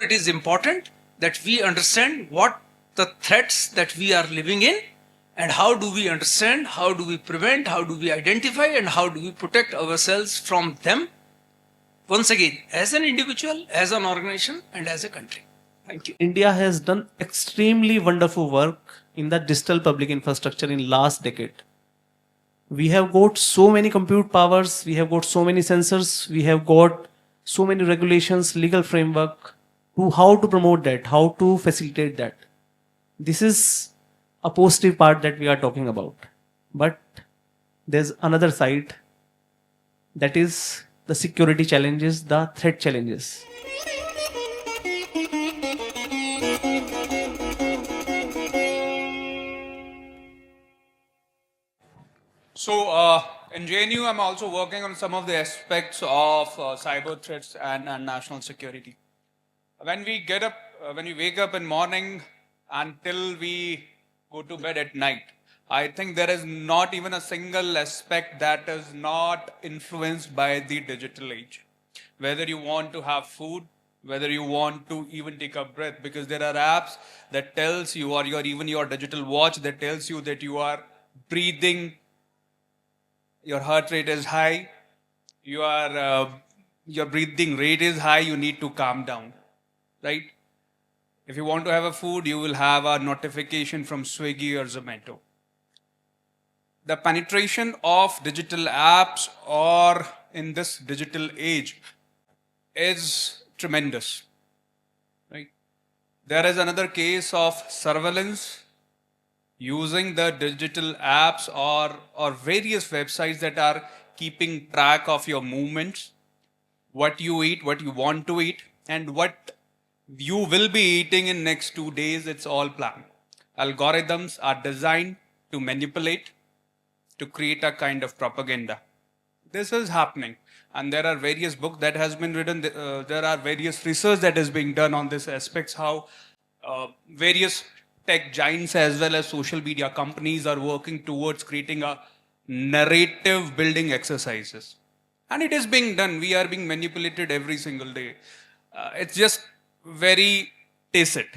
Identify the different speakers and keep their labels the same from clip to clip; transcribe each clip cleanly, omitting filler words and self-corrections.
Speaker 1: it is important that we understand what the threats that we are living in, and how do we understand, how do we prevent, how do we identify, and how do we protect ourselves from them, once again, as an individual, as an organization, and as a country. Thank you.
Speaker 2: India has done extremely wonderful work in the digital public infrastructure in last decade. We have got so many compute powers, we have got so many sensors, we have got so many regulations, legal framework to how to promote that, how to facilitate that. This is a positive part that we are talking about. But there's another side, that is the security challenges, the threat challenges.
Speaker 3: So in JNU, I'm also working on some of the aspects of cyber threats and national security. When we get up, when we wake up in morning until we go to bed at night, I think there is not even a single aspect that is not influenced by the digital age. Whether you want to have food, whether you want to even take a breath, because there are apps that tells you, or even your digital watch that tells you that you are breathing, your heart rate is high, your breathing rate is high, you need to calm down, right? If you want to have a food, you will have a notification from Swiggy or Zomato. The penetration of digital apps or in this digital age is tremendous, right? There is another case of surveillance using the digital apps or various websites that are keeping track of your movements, what you eat, what you want to eat, and what you will be eating in next 2 days. It's all planned. Algorithms are designed to manipulate, to create a kind of propaganda. This is happening, and there are various books that has been written. There are various research that is being done on this aspects, how various tech giants as well as social media companies are working towards creating a narrative building exercises. And it is being done. We are being manipulated every single day. It's just very tacit,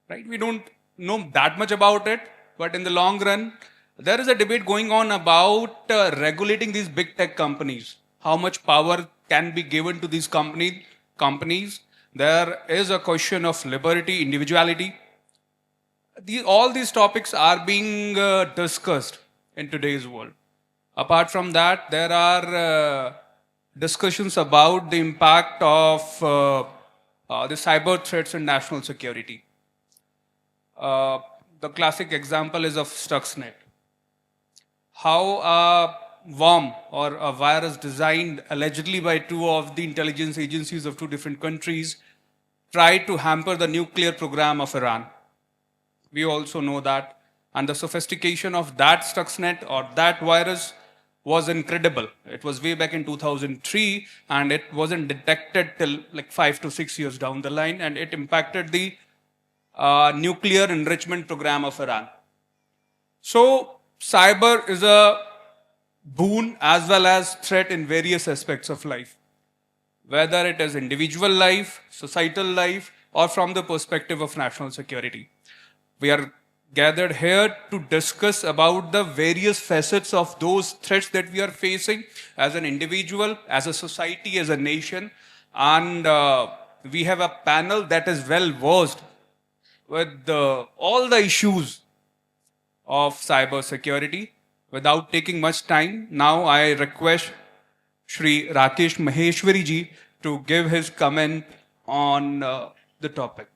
Speaker 3: right? We don't know that much about it, but in the long run, there is a debate going on about regulating these big tech companies. How much power can be given to these companies? There is a question of liberty, individuality. All these topics are being discussed in today's world. Apart from that, there are discussions about the impact of the cyber threats and national security. The classic example is of Stuxnet. How a worm or a virus designed allegedly by two of the intelligence agencies of two different countries tried to hamper the nuclear program of Iran. We also know that. And the sophistication of that Stuxnet or that virus was incredible. It was way back in 2003, and it wasn't detected till like 5 to 6 years down the line, and it impacted the nuclear enrichment program of Iran. So cyber is a boon as well as threat in various aspects of life, whether it is individual life, societal life, or from the perspective of national security. We are gathered here to discuss about the various facets of those threats that we are facing as an individual, as a society, as a nation. And we have a panel that is well versed with all the issues of cyber security. Without taking much time, now I request Shri Rakesh Maheshwari ji to give his comment on the topic.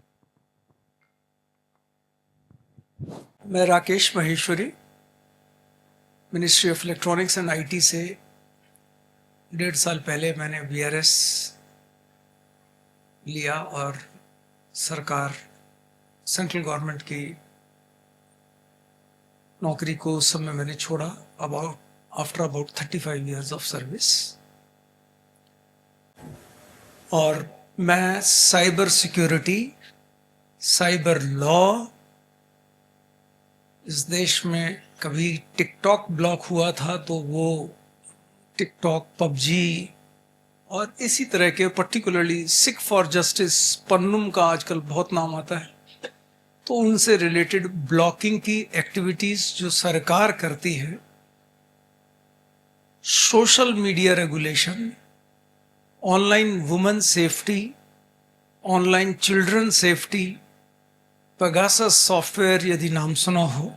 Speaker 1: मैं Rakesh Maheshwari ministry of electronics and IT से 1.5 साल पहले मैंने VRS लिया और सरकार central government की नौकरी को उस समय मैंने छोड़ा after about 35 years of service. और मैं साइबर सिक्योरिटी, साइबर लॉ, इस देश में कभी टिकटॉक ब्लॉक हुआ था तो वो टिकटॉक, पबजी और इसी तरह के पर्टिकुलरली सिख फॉर जस्टिस पन्नुम का आजकल बहुत नाम आता है, तो उनसे रिलेटेड ब्लॉकिंग की एक्टिविटीज जो सरकार करती है, social media regulation, online women safety, online children safety, Pegasus software यदि नाम सुना हो,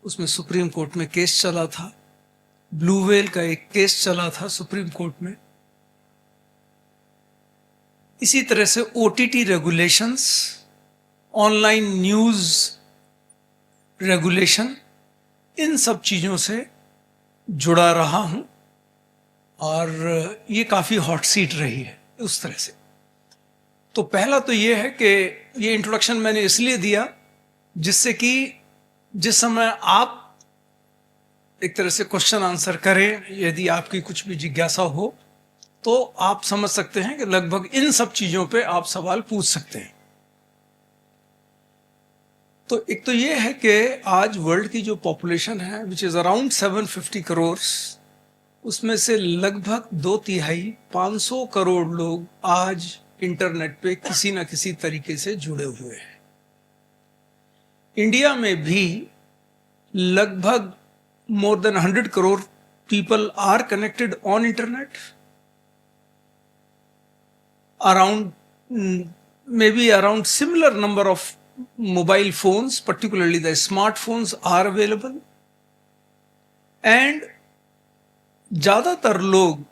Speaker 1: उसमें सुप्रीम कोर्ट में केस चला था, ब्लू व्हेल का एक केस चला था सुप्रीम कोर्ट में। इसी तरह से OTT regulations, online news regulation, इन सब चीजों से जुड़ा रहा हूं और ये काफी हॉट सीट रही है उस तरह से। तो पहला तो ये है कि ये इंट्रोडक्शन मैंने इसलिए दिया जिससे कि जिस समय आप एक तरह से क्वेश्चन आंसर करें, यदि आपकी कुछ भी जिज्ञासा हो, तो आप समझ सकते हैं कि लगभग इन सब चीजों पे आप सवाल पूछ सकते हैं। तो एक तो ये है कि आज वर्ल्ड की जो पॉपुलेशन है विच इज अराउंड 750 करोड़, उसमें से लगभग 2/3 500 करोड़ लोग आज इंटरनेट पे किसी ना किसी तरीके से जुड़े हुए हैं। इंडिया में भी लगभग more than 100 crore people are connected on internet. Maybe around similar number of mobile phones, particularly the smartphones, are available. And ज़्यादातर लोग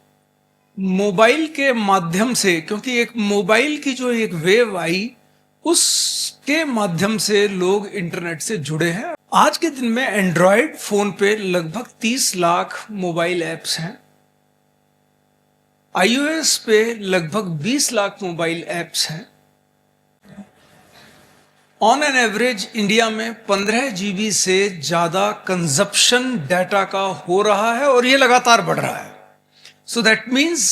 Speaker 1: मोबाइल के माध्यम से, क्योंकि एक मोबाइल की जो एक वेव आई उसके माध्यम से लोग इंटरनेट से जुड़े हैं। आज के दिन में एंड्रॉयड फोन पे लगभग 30 लाख मोबाइल ऐप्स हैं, iOS पे लगभग 20 लाख मोबाइल ऐप्स हैं। ऑन एन एवरेज इंडिया में 15 GB से ज्यादा कंजप्शन डाटा का हो रहा है और ये लगातार बढ़ रहा है। So that means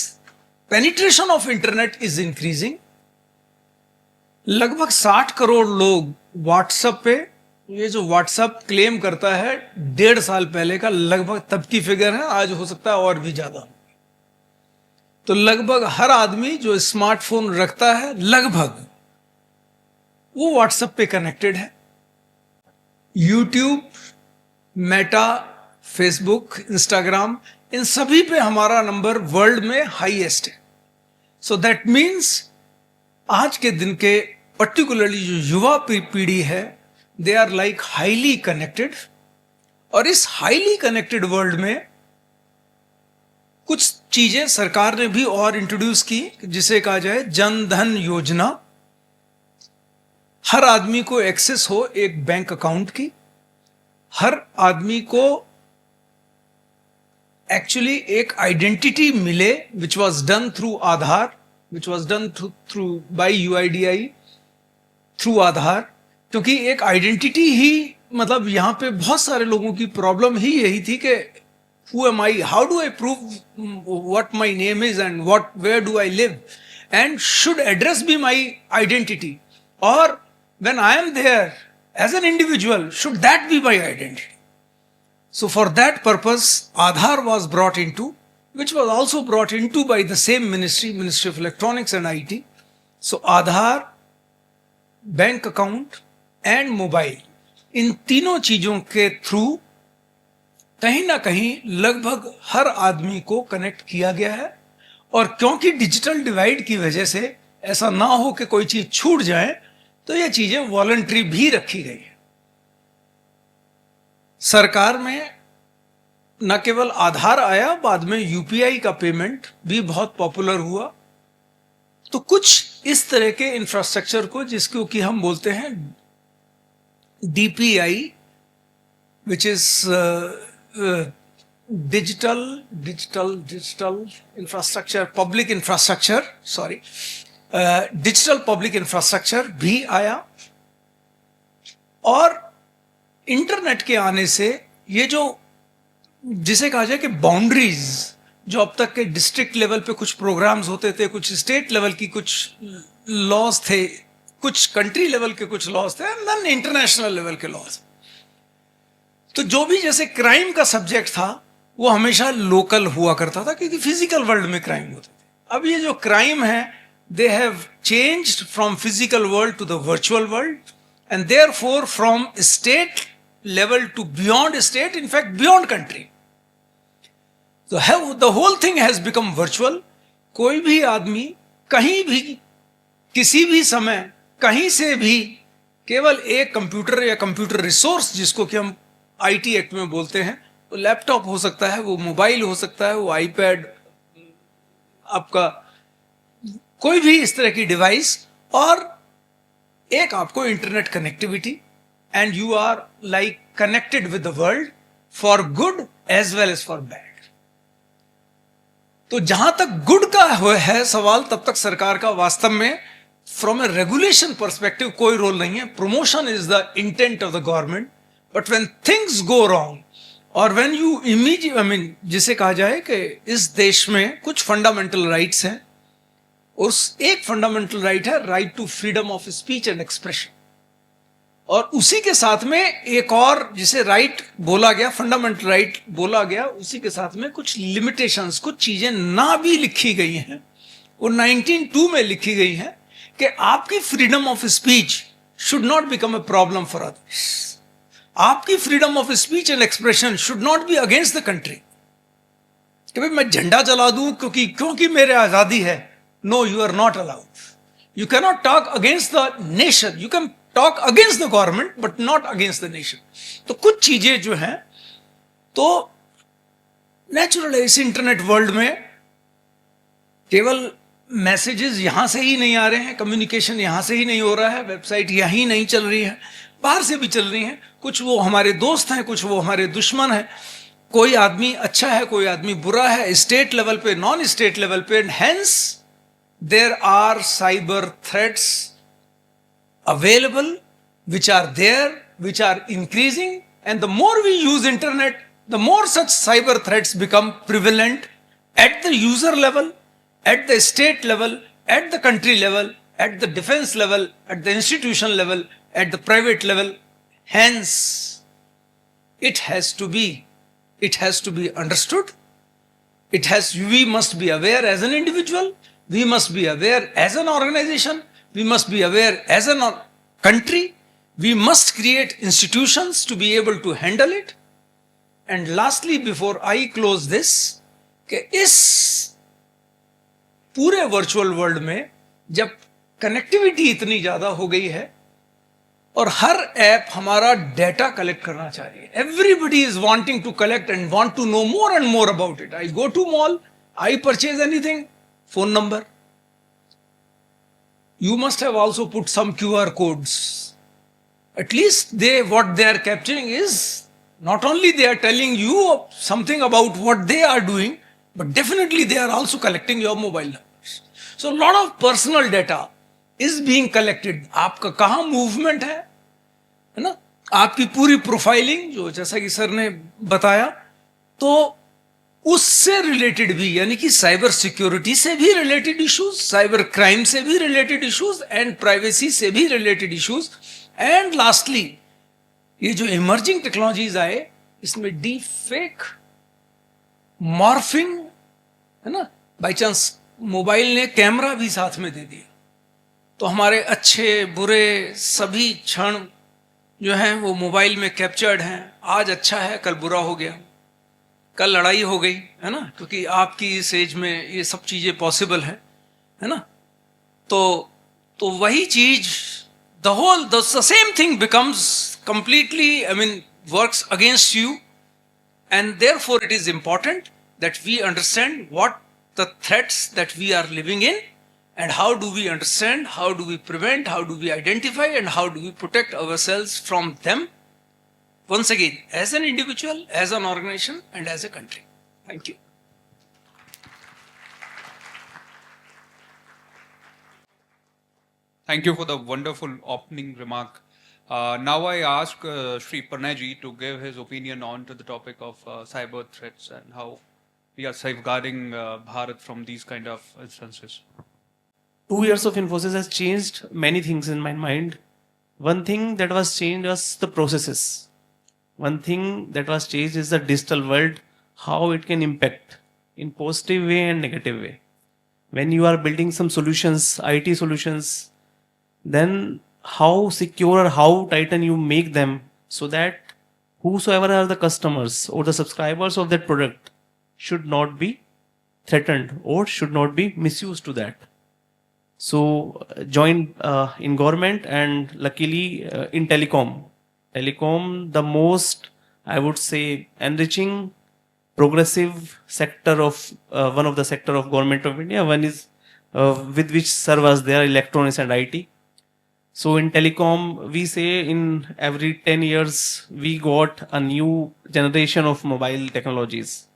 Speaker 1: penetration of internet is increasing. लगभग 60 करोड़ लोग व्हाट्सएप पे, ये जो व्हाट्सएप क्लेम करता है 1.5 साल पहले का लगभग तब की फिगर है, आज हो सकता है और भी ज्यादा। तो लगभग हर आदमी जो स्मार्टफोन रखता है लगभग वो व्हाट्सएप पे कनेक्टेड है। यूट्यूब, मेटा, फेसबुक, इंस्टाग्राम, इन सभी पे हमारा नंबर वर्ल्ड में हाईएस्ट है। सो दैट मीन्स आज के दिन के पर्टिकुलरली जो युवा पीढ़ी है, they are like highly connected. और इस हाईली कनेक्टेड वर्ल्ड में कुछ चीजें सरकार ने भी और इंट्रोड्यूस की, जिसे कहा जाए जन धन योजना। हर आदमी को एक्सेस हो एक बैंक अकाउंट की, हर आदमी को एक्चुअली एक आइडेंटिटी मिले, which was done through Aadhaar, which was done through by UIDAI through Aadhaar. क्योंकि एक आइडेंटिटी ही, मतलब यहां पे बहुत सारे लोगों की प्रॉब्लम ही यही थी कि who am I, how do I prove what my name is and where do I live, and should address be my identity, or when I am there as an individual, should that be my identity? So for that purpose Aadhaar was brought into, which was also brought into by the same Ministry of Electronics and IT. So Aadhaar, bank account and mobile, इन तीनों चीजों के through कहीं ना कहीं लगभग हर आदमी को कनेक्ट किया गया है। और क्योंकि डिजिटल डिवाइड की वजह से ऐसा ना हो कि कोई चीज छूट जाए, तो ये चीजें वॉलंटरी भी रखी गई है। सरकार में न केवल आधार आया, बाद में UPI का पेमेंट भी बहुत पॉपुलर हुआ। तो कुछ इस तरह के इंफ्रास्ट्रक्चर को, जिसको कि हम बोलते हैं DPI, which is digital infrastructure, public infrastructure, sorry, digital public infrastructure भी आया। और इंटरनेट के आने से ये जो, जिसे कहा जाए कि बाउंड्रीज, जो अब तक के डिस्ट्रिक्ट लेवल पे कुछ प्रोग्राम्स होते थे, कुछ स्टेट लेवल की कुछ लॉज थे, कुछ कंट्री लेवल के कुछ लॉज थे, एंड देन इंटरनेशनल लेवल के लॉज। तो जो भी जैसे क्राइम का सब्जेक्ट था वो हमेशा लोकल हुआ करता था, क्योंकि फिजिकल वर्ल्ड में क्राइम होते थे। अब ये जो क्राइम है, they have changed from physical world to the virtual world, and therefore from state level to beyond state, in fact beyond country. तो the whole thing has become virtual. कोई भी आदमी कहीं भी किसी भी समय कहीं से भी केवल एक कंप्यूटर या कंप्यूटर रिसोर्स, जिसको कि हम आईटी एक्ट में बोलते हैं, वो लैपटॉप हो सकता है, वो मोबाइल हो सकता है, वो आईपैड, आपका कोई भी इस तरह की डिवाइस, और एक आपको internet connectivity, and you are like connected with the world for good as well as for bad. तो जहां तक गुड का है सवाल, तब तक सरकार का वास्तव में फ्रॉम ए रेगुलेशन परस्पेक्टिव कोई रोल नहीं है. Promotion is the intent of the government. But when things go wrong, और व्हेन यू इमीडिएट, जिसे कहा जाए कि इस देश में कुछ फंडामेंटल राइट्स हैं, उस एक फंडामेंटल राइट है right to freedom of speech and expression, और उसी के साथ में एक और जिसे राइट बोला गया, फंडामेंटल राइट बोला गया, उसी के साथ में कुछ लिमिटेशंस, कुछ चीजें ना भी लिखी गई हैं, वो 1902 में लिखी गई हैं कि आपकी freedom of speech should not become a problem for others. आपकी freedom of speech and expression should not be against the country. कि भाई मैं झंडा जला दूं क्योंकि मेरे आजादी है. No, you are not allowed. You can not talk against the nation. You can talk against the government but not against the nation. तो कुछ चीजें जो हैं, तो नेचुरल है इस इंटरनेट वर्ल्ड में केवल मैसेजेस यहां से ही नहीं आ रहे हैं, कम्युनिकेशन यहां से ही नहीं हो रहा है, वेबसाइट यहीं नहीं चल रही है, बाहर से भी चल रही हैं. कुछ वो हमारे दोस्त हैं, कुछ वो हमारे दुश्मन हैं. कोई आदमी अच्छा है, कोई आदमी बुरा है, स्टेट लेवल पे, नॉन स्टेट लेवल पे. And hence there are cyber threats available, which are there, which are increasing, and the more we use internet, the more such cyber threats become prevalent at the user level, at the state level, at the country level, at the defense level, at the institution level, at the private level. Hence, it has to be understood. We must be aware as an individual, we must be aware as an organization, we must be aware as a country. We must create institutions to be able to handle it. And lastly, before I close this, कि इस पूरे virtual world में जब connectivity इतनी ज्यादा हो गई है और हर ऐप हमारा डेटा कलेक्ट करना चाह रही है, everybody is wanting to collect and want to know more and more about it. I go to mall, I purchase anything, phone number. You must have also put some QR codes. At least what they are capturing is not only they are telling you something about what they are doing, but definitely they are also collecting your mobile numbers. So a lot of personal data is being collected. आपका कहाँ movement है ना, आपकी पूरी profiling, जो जैसा कि sir ने बताया, तो उससे रिलेटेड भी, यानी कि साइबर सिक्योरिटी से भी रिलेटेड इश्यूज, साइबर क्राइम से भी रिलेटेड इश्यूज, एंड प्राइवेसी से भी रिलेटेड इश्यूज. एंड लास्टली, ये जो इमर्जिंग टेक्नोलॉजीज आए, इसमें डीप फेक, मॉर्फिंग, है ना, बाई चांस मोबाइल ने कैमरा भी साथ में दे दिया, तो हमारे अच्छे बुरे सभी क्षण जो हैं वो मोबाइल में कैप्चर्ड हैं. आज अच्छा है, कल बुरा हो गया, कल लड़ाई हो गई, है ना, क्योंकि आपकी इस एज में ये सब चीजें पॉसिबल है ना. तो वही चीज, the same thing becomes completely, works against you. And therefore it is important that we understand what the threats that we are living in, and how do we understand, how do we prevent, how do we identify, and how do we protect ourselves from them. Once again, as an individual, as an organization, and as a country. Thank you.
Speaker 3: Thank you for the wonderful opening remark. Now I ask Sri Pranayji to give his opinion on to the topic of cyber threats and how we are safeguarding Bharat from these kind of instances.
Speaker 2: 2 years of Infosys has changed many things in my mind. One thing that was changed was the processes. One thing that was changed is the digital world, how it can impact in positive way and negative way. when you are building some solutions, IT solutions, then how secure or how tighten you make them so that whosoever are the customers or the subscribers of that product should not be threatened or should not be misused to that. So joined in government and luckily in telecom. Telecom, the most, I would say, enriching, progressive sector of one of the sector of government of India. One is with which serve as their electronics and IT. So in telecom, we say in every 10 years, we got a new generation of mobile technologies.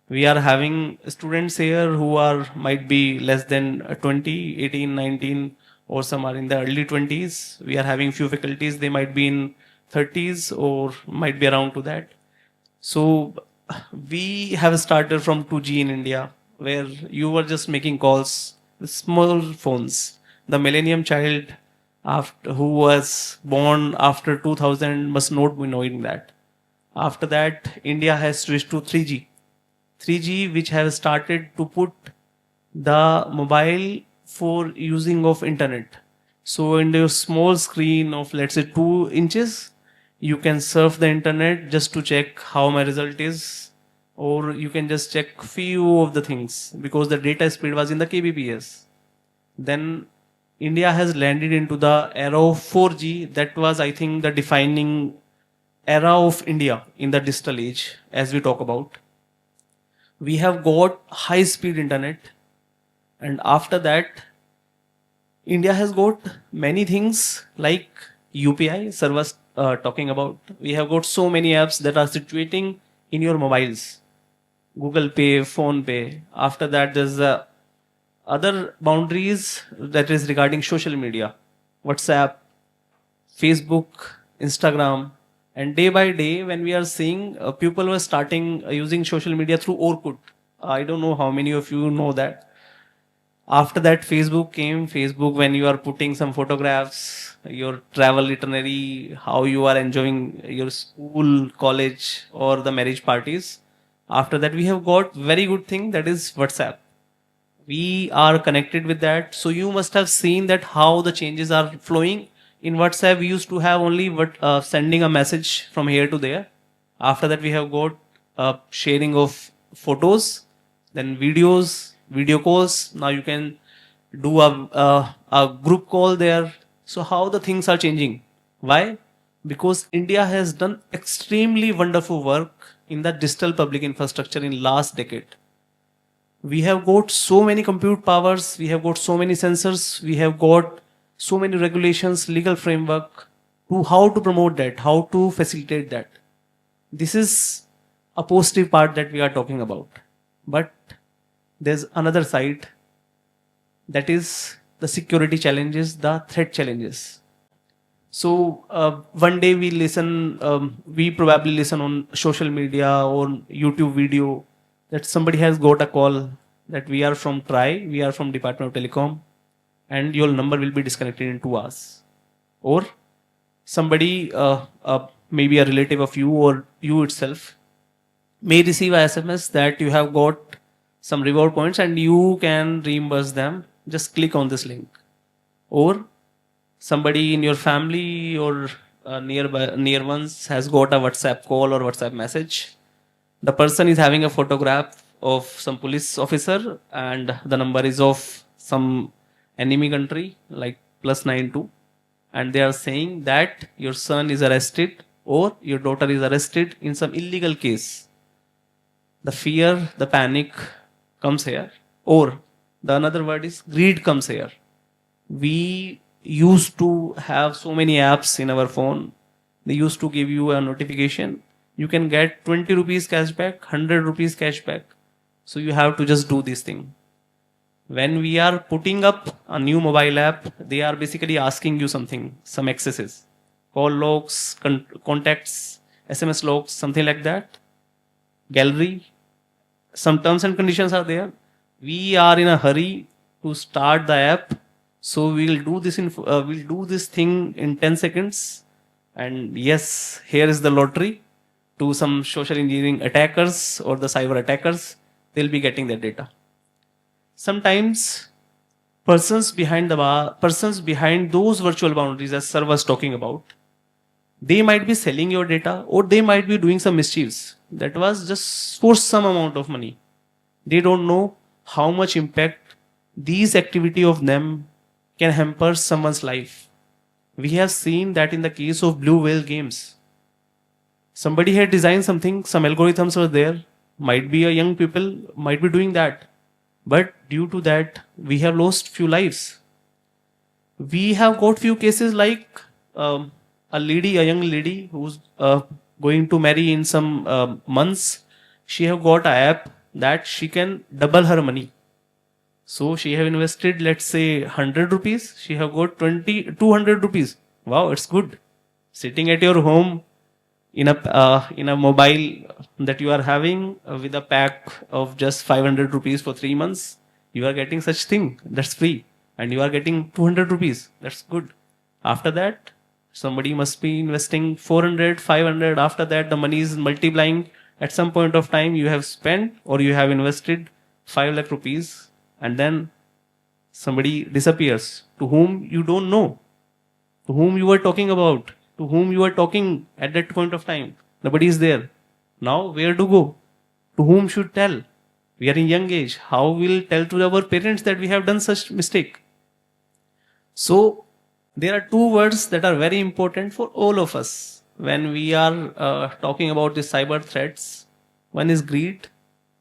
Speaker 2: We are having students here who are might be less than 20, 18, 19, or some are in the early 20s. We are having few faculties, they might be in 30s or might be around to that. So we have started from 2G in India, where you were just making calls with small phones. The millennium child who was born after 2000 must not be knowing that. After that, India has switched to 3G. 3G, which has started to put the mobile for using of internet. So in your small screen of let's say 2 inches, you can surf the internet just to check how my result is, or you can just check few of the things because the data speed was in the kbps. Then India has landed into the era of 4G. That was, I think, the defining era of India in the digital age, as we talk about. We have got high speed internet, and after that, India has got many things like UPI, sir was talking about. We have got so many apps that are situating in your mobiles. Google Pay, Phone Pay. After that, there's other boundaries that is regarding social media, WhatsApp, Facebook, Instagram. And day by day, when we are seeing people were starting using social media through Orkut. I don't know how many of you know that. After that, Facebook came. Facebook, when you are putting some photographs, your travel itinerary, how you are enjoying your school, college, or the marriage parties. After that, we have got very good thing, that is WhatsApp. We are connected with that. So you must have seen that how the changes are flowing. In WhatsApp, we used to have only sending a message from here to there. After that, we have got sharing of photos, then videos, video calls. Now you can do a group call there. So how the things are changing? Why? Because India has done extremely wonderful work in the digital public infrastructure in last decade. We have got so many compute powers, we have got so many sensors, we have got so many regulations, legal framework to how to promote that, how to facilitate that. This is a positive part that we are talking about. But there's another side, that is the security challenges, the threat challenges. So one day we probably listen on social media or YouTube video that somebody has got a call that we are from TRI, we are from Department of Telecom, and your number will be disconnected in 2 hours. Or somebody, maybe a relative of you or you itself, may receive a SMS that you have got some reward points and you can reimburse them. Just click on this link. Or somebody in your family or near ones has got a WhatsApp call or WhatsApp message. The person is having a photograph of some police officer and the number is of some enemy country like +92, and they are saying that your son is arrested or your daughter is arrested in some illegal case. The fear, the panic comes here, or the another word is greed comes here. We used to have so many apps in our phone. They used to give you a notification. You can get 20 rupees cashback, 100 rupees cashback. So you have to just do this thing. When we are putting up a new mobile app, they are basically asking you something, some accesses, call logs, contacts, SMS logs, something like that, gallery. Some terms and conditions are there. We are in a hurry to start the app, so we'll do this thing in 10 seconds. And yes, here is the lottery to some social engineering attackers or the cyber attackers. They'll be getting their data. sometimes persons behind those virtual boundaries, as Sir was talking about, they might be selling your data or they might be doing some mischiefs. That was just for some amount of money. They don't know how much impact these activity of them can hamper someone's life. We have seen that in the case of Blue Whale games. Somebody had designed something, some algorithms were there, might be a young people, might be doing that. But due to that, we have lost few lives. We have got few cases like a young lady who's going to marry in some months. She have got a app that she can double her money. So she have invested, let's say 100 rupees. She have got 200 rupees. Wow, it's good. Sitting at your home in a mobile that you are having with a pack of just 500 rupees for 3 months, you are getting such thing that's free, and you are getting 200 rupees. That's good. After that, somebody must be investing 400, 500. After that, the money is multiplying. At some point of time, you have spent or you have invested 5 lakh rupees, and then somebody disappears to whom you don't know, to whom you were talking about, to whom you were talking at that point of time. Nobody is there. Now, where to go? To whom should tell? We are in young age. How will tell to our parents that we have done such mistake? So, there are two words that are very important for all of us when we are talking about the cyber threats. One is greed,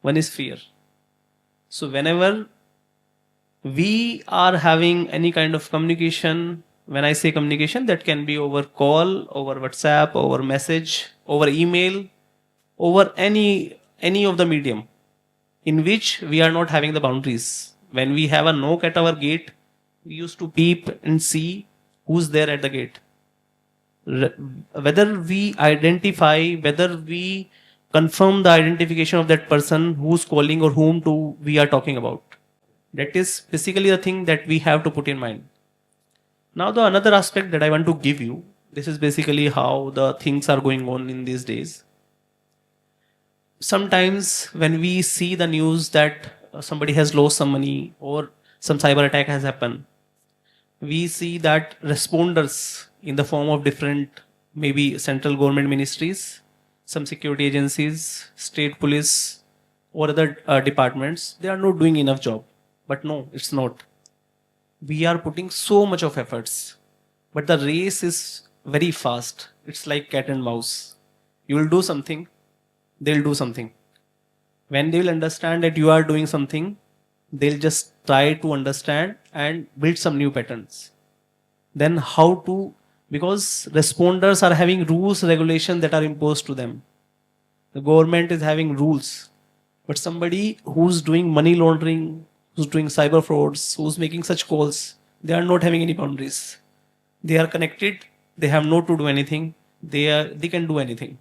Speaker 2: one is fear. So, whenever we are having any kind of communication, when I say communication, that can be over call, over WhatsApp, over message, over email, over any of the medium in which we are not having the boundaries. When we have a knock at our gate, we used to peep and see who's there at the gate. Whether we identify, whether we confirm the identification of that person who's calling or whom to we are talking about. That is basically the thing that we have to put in mind. Now, the another aspect that I want to give you, this is basically how the things are going on in these days. Sometimes when we see the news that somebody has lost some money or some cyber attack has happened, we see that responders in the form of different, maybe central government ministries, some security agencies, state police, or other departments, they are not doing enough job. But no, it's not. We are putting so much of efforts, but the race is very fast. It's like cat and mouse. You will do something, they'll do something. When they will understand that you are doing something, they'll just try to understand and build some new patterns. Then how to, because responders are having rules, regulations that are imposed to them. The government is having rules, but somebody who's doing money laundering, who's doing cyber frauds, who's making such calls, they are not having any boundaries. They are connected, they have no to do anything, they can do anything.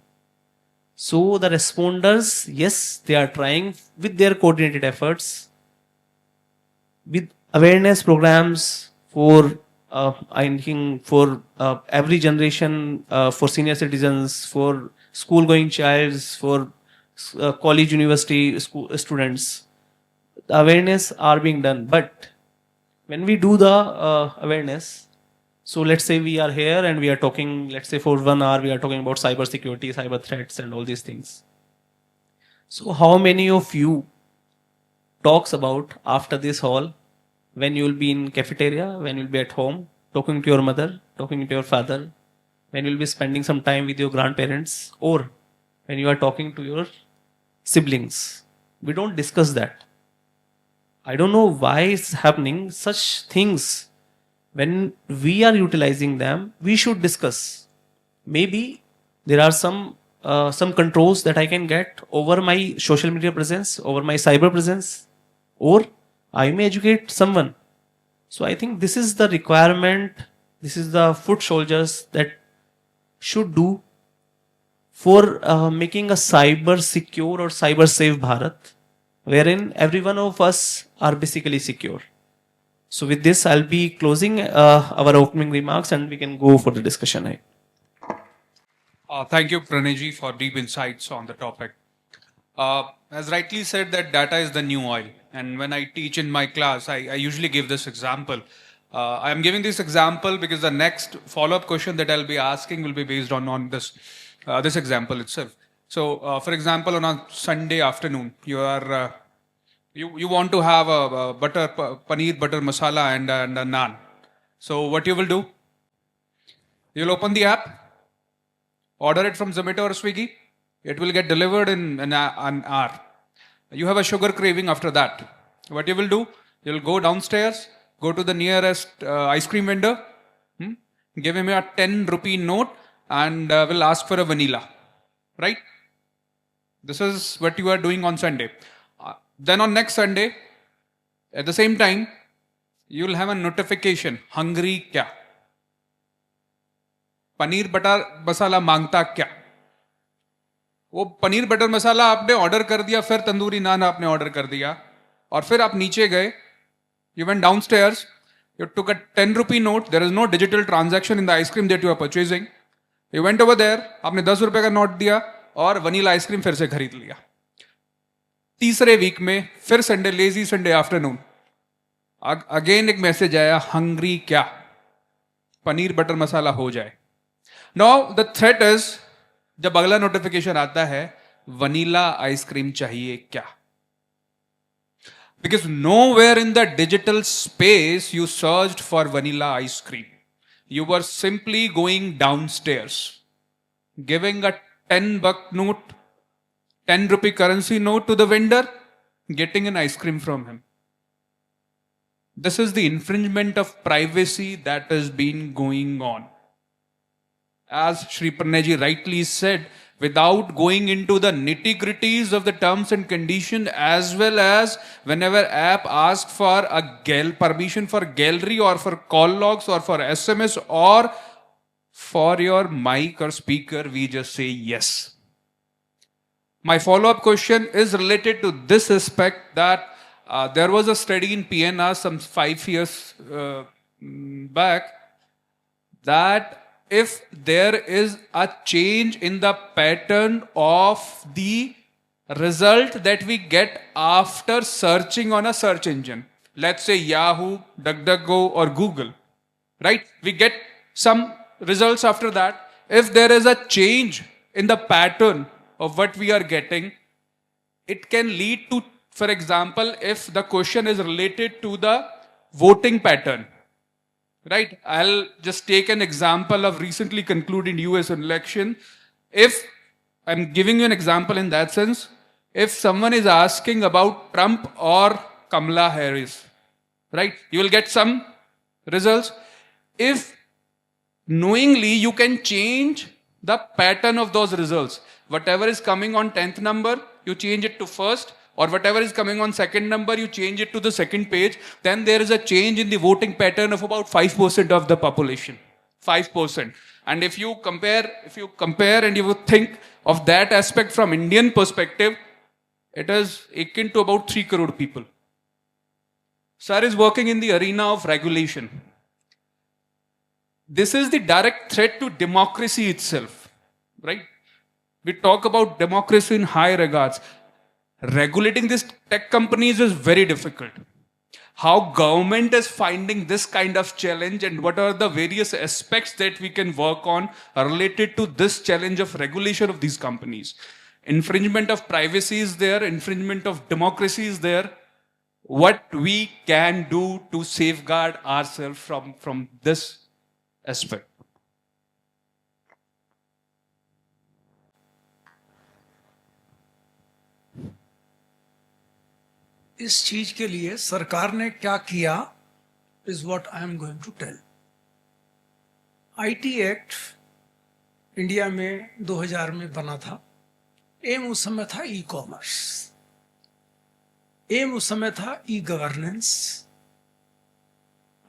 Speaker 2: So the responders, yes, they are trying with their coordinated efforts, with awareness programs for I think for every generation, for senior citizens, for school going childs, for college, university students. The awareness are being done, but when we do the awareness, so let's say we are here and we are talking, let's say for 1 hour we are talking about cyber security, cyber threats and all these things. So how many of you talks about after this hall, when you will be in cafeteria, when you will be at home, talking to your mother, talking to your father, when you will be spending some time with your grandparents, or when you are talking to your siblings? We don't discuss that. I don't know why it's happening. Such things, when we are utilizing them, we should discuss. Maybe there are some controls that I can get over my social media presence, over my cyber presence, or I may educate someone. So I think this is the requirement, this is the foot soldiers that should do for making a cyber secure or cyber safe Bharat, wherein every one of us are basically secure. So with this, I'll be closing our opening remarks and we can go for the discussion.
Speaker 3: Thank you, Pranayji, for deep insights on the topic. As rightly said, that data is the new oil. And when I teach in my class, I usually give this example. I am giving this example because the next follow-up question that I'll be asking will be based on this example itself. So, for example, on a Sunday afternoon, you want to have a paneer butter masala and a naan. So, what you will do? You'll open the app, order it from Zomato or Swiggy. It will get delivered in an hour. You have a sugar craving after that. What you will do? You'll go downstairs, go to the nearest ice cream vendor, give him a 10 rupee note, and will ask for a vanilla. Right? This is what you are doing on Sunday. Then on next Sunday, at the same time, you will have a notification. Hungry kya? Paneer butter masala मांगता क्या? वो paneer butter मसाला आपने order कर दिया, फिर तंदूरी नान आपने order कर दिया, और फिर आप नीचे गए, you went downstairs, you took a 10 rupee note, there is no digital transaction in the ice cream that you are purchasing, you went over there, आपने 10 रुपए का नोट दिया और वनीला आइसक्रीम फिर से खरीद लिया. तीसरे वीक में फिर Sunday, lazy Sunday afternoon, again एक मैसेज आया, हंग्री क्या? पनीर बटर मसाला हो जाए. नाउ द थ्रेट इज, जब अगला नोटिफिकेशन आता है, वनीला आइसक्रीम चाहिए क्या? Because nowhere in the digital space you searched for vanilla ice cream. You were simply going downstairs, giving a 10 buck note, 10 rupee currency note to the vendor, getting an ice cream from him. This is the infringement of privacy that has been going on. As Shri Pranayji rightly said, without going into the nitty-gritties of the terms and conditions, as well as whenever app asks for a permission for gallery or for call logs or for SMS or for your mic or speaker, we just say yes. My follow-up question is related to this aspect, that there was a study in PNR some 5 years back, that if there is a change in the pattern of the result that we get after searching on a search engine, let's say Yahoo, DuckDuckGo or Google, right? We get some results after that. If there is a change in the pattern of what we are getting, it can lead to, for example, if the question is related to the voting pattern, right? I'll just take an example of recently concluded US election. If I'm giving you an example in that sense, if someone is asking about Trump or Kamala Harris, right? You will get some results. If knowingly you can change the pattern of those results, whatever is coming on 10th number, you change it to first, or whatever is coming on second number, you change it to the second page, then there is a change in the voting pattern of about 5% of the population. 5%. And if you compare and you would think of that aspect from Indian perspective, it is akin to about 3 crore people. Sir is working in the arena of regulation. This is the direct threat to democracy itself, right? We talk about democracy in high regards. Regulating these tech companies is very difficult. How government is finding this kind of challenge and what are the various aspects that we can work on related to this challenge of regulation of these companies. Infringement of privacy is there, infringement of democracy is there. What we can do to safeguard ourselves from this aspect.
Speaker 1: इस चीज के लिए सरकार ने क्या किया is what I am going to tell. IT act India में 2000 में बना था. एम उस समय था ई कॉमर्स, एम उस समय था e governance.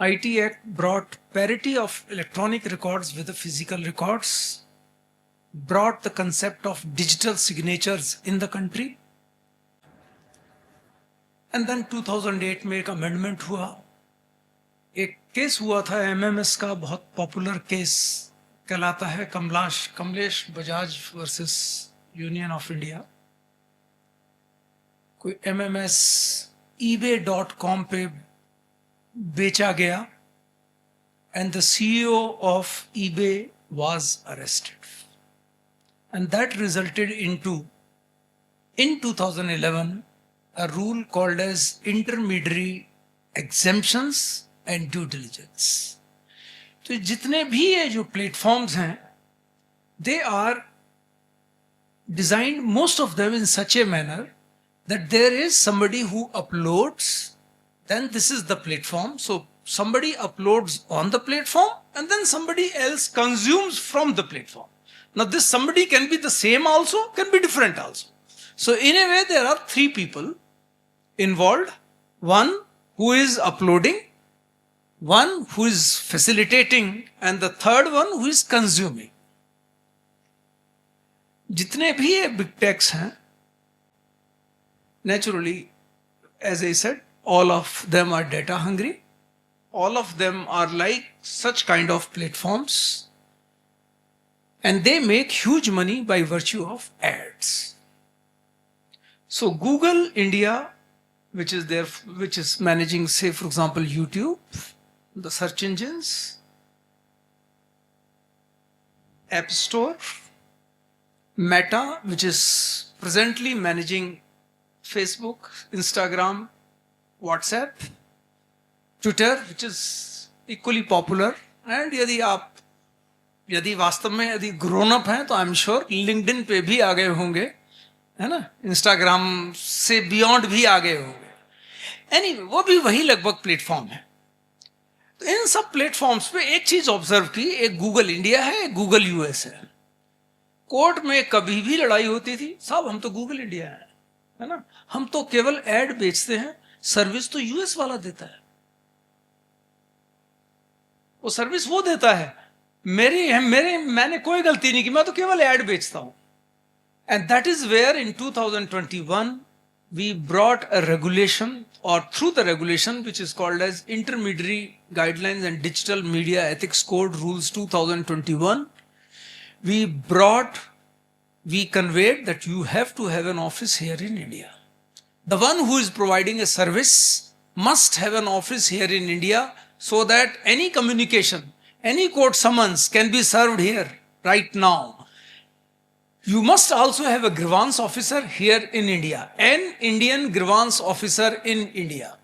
Speaker 1: IT act brought parity of electronic records with the physical records, brought the concept of digital signatures in the country. And then 2008 में एक अमेंडमेंट हुआ. एक केस हुआ था एमएमएस का, बहुत पॉपुलर केस कहलाता है, Kamlesh Bajaj versus union of India. कोई एमएमएस ebay.com पे बेचा गया and the CEO of eBay was arrested, and that resulted into, in 2011, a rule called as intermediary exemptions and due diligence. तो जितने भी ये जो प्लेटफॉर्म्स हैं, they are designed, most of them, in such a manner that there is somebody who uploads, then this is the platform. So somebody uploads on the platform and then somebody else consumes from the platform. Now this somebody can be the same also, can be different also. So in a way there are three people involved. One who is uploading, one who is facilitating, and the third one who is consuming. जितने भी ये big takes हैं, naturally, as I said, all of them are data hungry. All of them are like such kind of platforms, and they make huge money by virtue of ads. So Google India, which is managing, say for example, YouTube, the search engines, App Store, Meta, which is presently managing Facebook, Instagram, WhatsApp, Twitter, which is equally popular, and यदि वास्तव में यदि grown up हैं तो I am sure LinkedIn पे भी आ गए होंगे, है ना, इंस्टाग्राम से बियॉन्ड भी आ गए होंगे। एनीवे, वो भी वही लगभग प्लेटफॉर्म है। तो इन सब प्लेटफॉर्म्स पे एक चीज ऑब्जर्व की, एक गूगल इंडिया है, एक गूगल यूएस है। कोर्ट में कभी भी लड़ाई होती थी, साहब हम तो गूगल इंडिया है ना, हम तो केवल एड बेचते हैं, सर्विस तो यूएस वाला देता है, वो सर्विस वो देता है, मैंने कोई गलती नहीं की, मैं तो केवल एड बेचता हूं। And that is where in 2021 we brought a regulation, or through the regulation, which is called as Intermediary Guidelines and Digital Media Ethics Code Rules 2021, we conveyed that you have to have an office here in India. The one who is providing a service must have an office here in India, so that any communication, any court summons can be served here right now. You must also have a grievance officer here in India, an Indian grievance officer in India.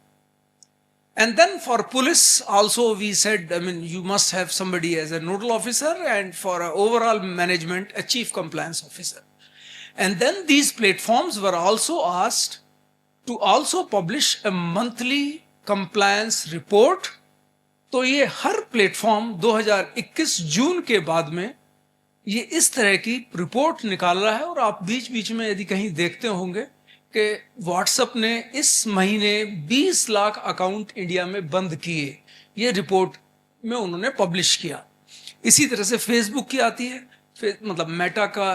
Speaker 1: And then for police also we said, you must have somebody as a nodal officer, and for overall management, a chief compliance officer. And then these platforms were also asked to also publish a monthly compliance report. तो ये हर platform 2021 जून के बाद में ये इस तरह की report निकाल रहा है। और आप बीच बीच में यदि कहीं देखते होंगे कि व्हाट्सएप ने इस महीने 20 लाख अकाउंट इंडिया में बंद किए, ये रिपोर्ट में उन्होंने पब्लिश किया। इसी तरह से फेसबुक की आती है, मतलब मेटा का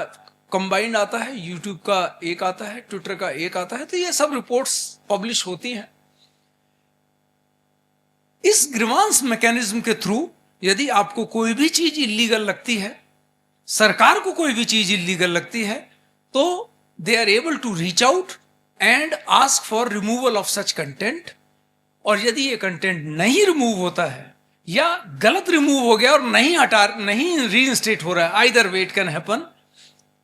Speaker 1: कंबाइंड आता है, यूट्यूब का एक आता है, ट्विटर का एक आता है। तो ये सब रिपोर्ट्स पब्लिश होती हैं। इस ग्रीवांस मैकेनिज्म के थ्रू यदि आपको कोई भी चीज इलीगल लगती है, सरकार को कोई भी चीज इलीगल लगती है, तो they are able to reach out and ask for removal of such content. और यदि ये कंटेंट नहीं रिमूव होता है या गलत रिमूव हो गया और नहीं रीइंस्टेट हो रहा है, either way it can happen,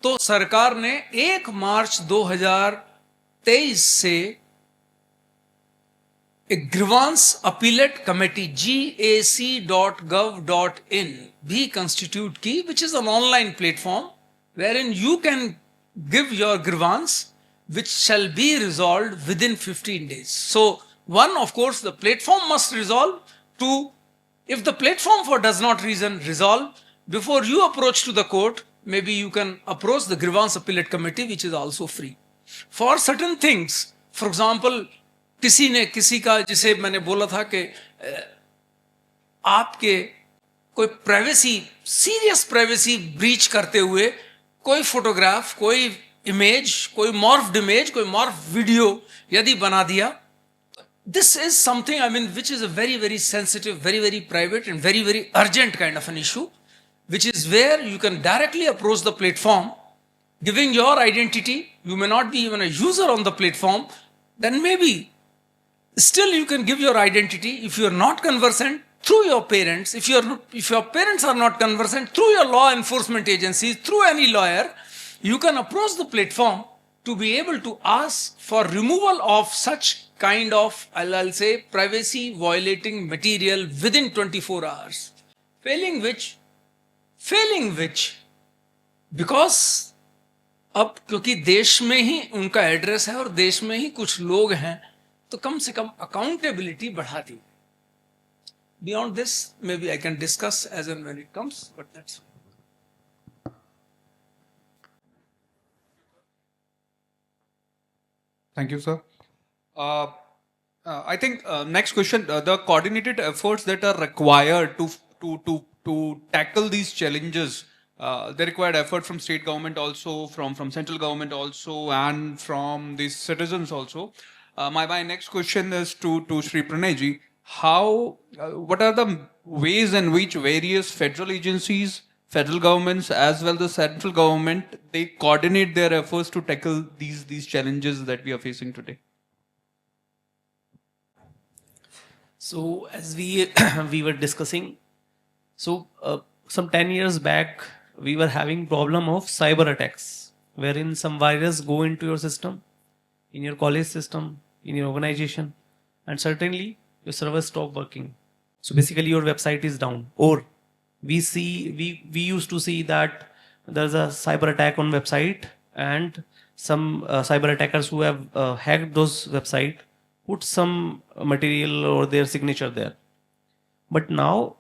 Speaker 1: तो सरकार ने 1 मार्च 2023 से एक ग्रीवांस अपीलेट कमेटी gac.gov.in भी कंस्टिट्यूट की, which is an online platform wherein you can give your grievance, which shall be resolved within 15 days. So one, of course, the platform must resolve. Two, if the platform does not resolve, before you approach to the court, maybe you can approach the grievance appellate committee, which is also free. For certain things, for example, किसी का, जिसे मैंने बोला था कि आपके कोई privacy, serious privacy breach करते हुए कोई फोटोग्राफ, कोई इमेज, कोई मॉर्फ्ड इमेज, कोई मॉर्फ वीडियो यदि बना दिया, this is something, which is a very, very sensitive, very, very private and very, very urgent kind of an issue, which is where you can directly approach the platform, giving your identity. You may not be even a user on the platform, then maybe Still you can give your identity if you are not conversant through your parents. If your parents are not conversant, through your law enforcement agencies, through any lawyer, you can approach the platform to be able to ask for removal of such kind of, I'll say, privacy violating material within 24 hours. Failing which, because अब क्योंकि देश में ही उनका address है और देश में ही कुछ लोग हैं, तो कम से कम अकाउंटेबिलिटी बढ़ा दी. Beyond this may be I can discuss as and when it comes, but that's.
Speaker 3: Thank you, sir. I think next question: the coordinated efforts that are required to tackle these challenges. They required effort from state government also, from central government also, and from the citizens also. My next question is to Shri Pranay ji. What are the ways in which various federal agencies, federal governments, as well the central government, they coordinate their efforts to tackle these challenges that we are facing today?
Speaker 2: So as we we were discussing, so some 10 years back we were having problem of cyber attacks, wherein some virus go into your system, in your college system, in your organization, and certainly your server stop working. So basically your website is down. Or we used to see that there's a cyber attack on website, and some cyber attackers who have hacked those website put some material or their signature there. But now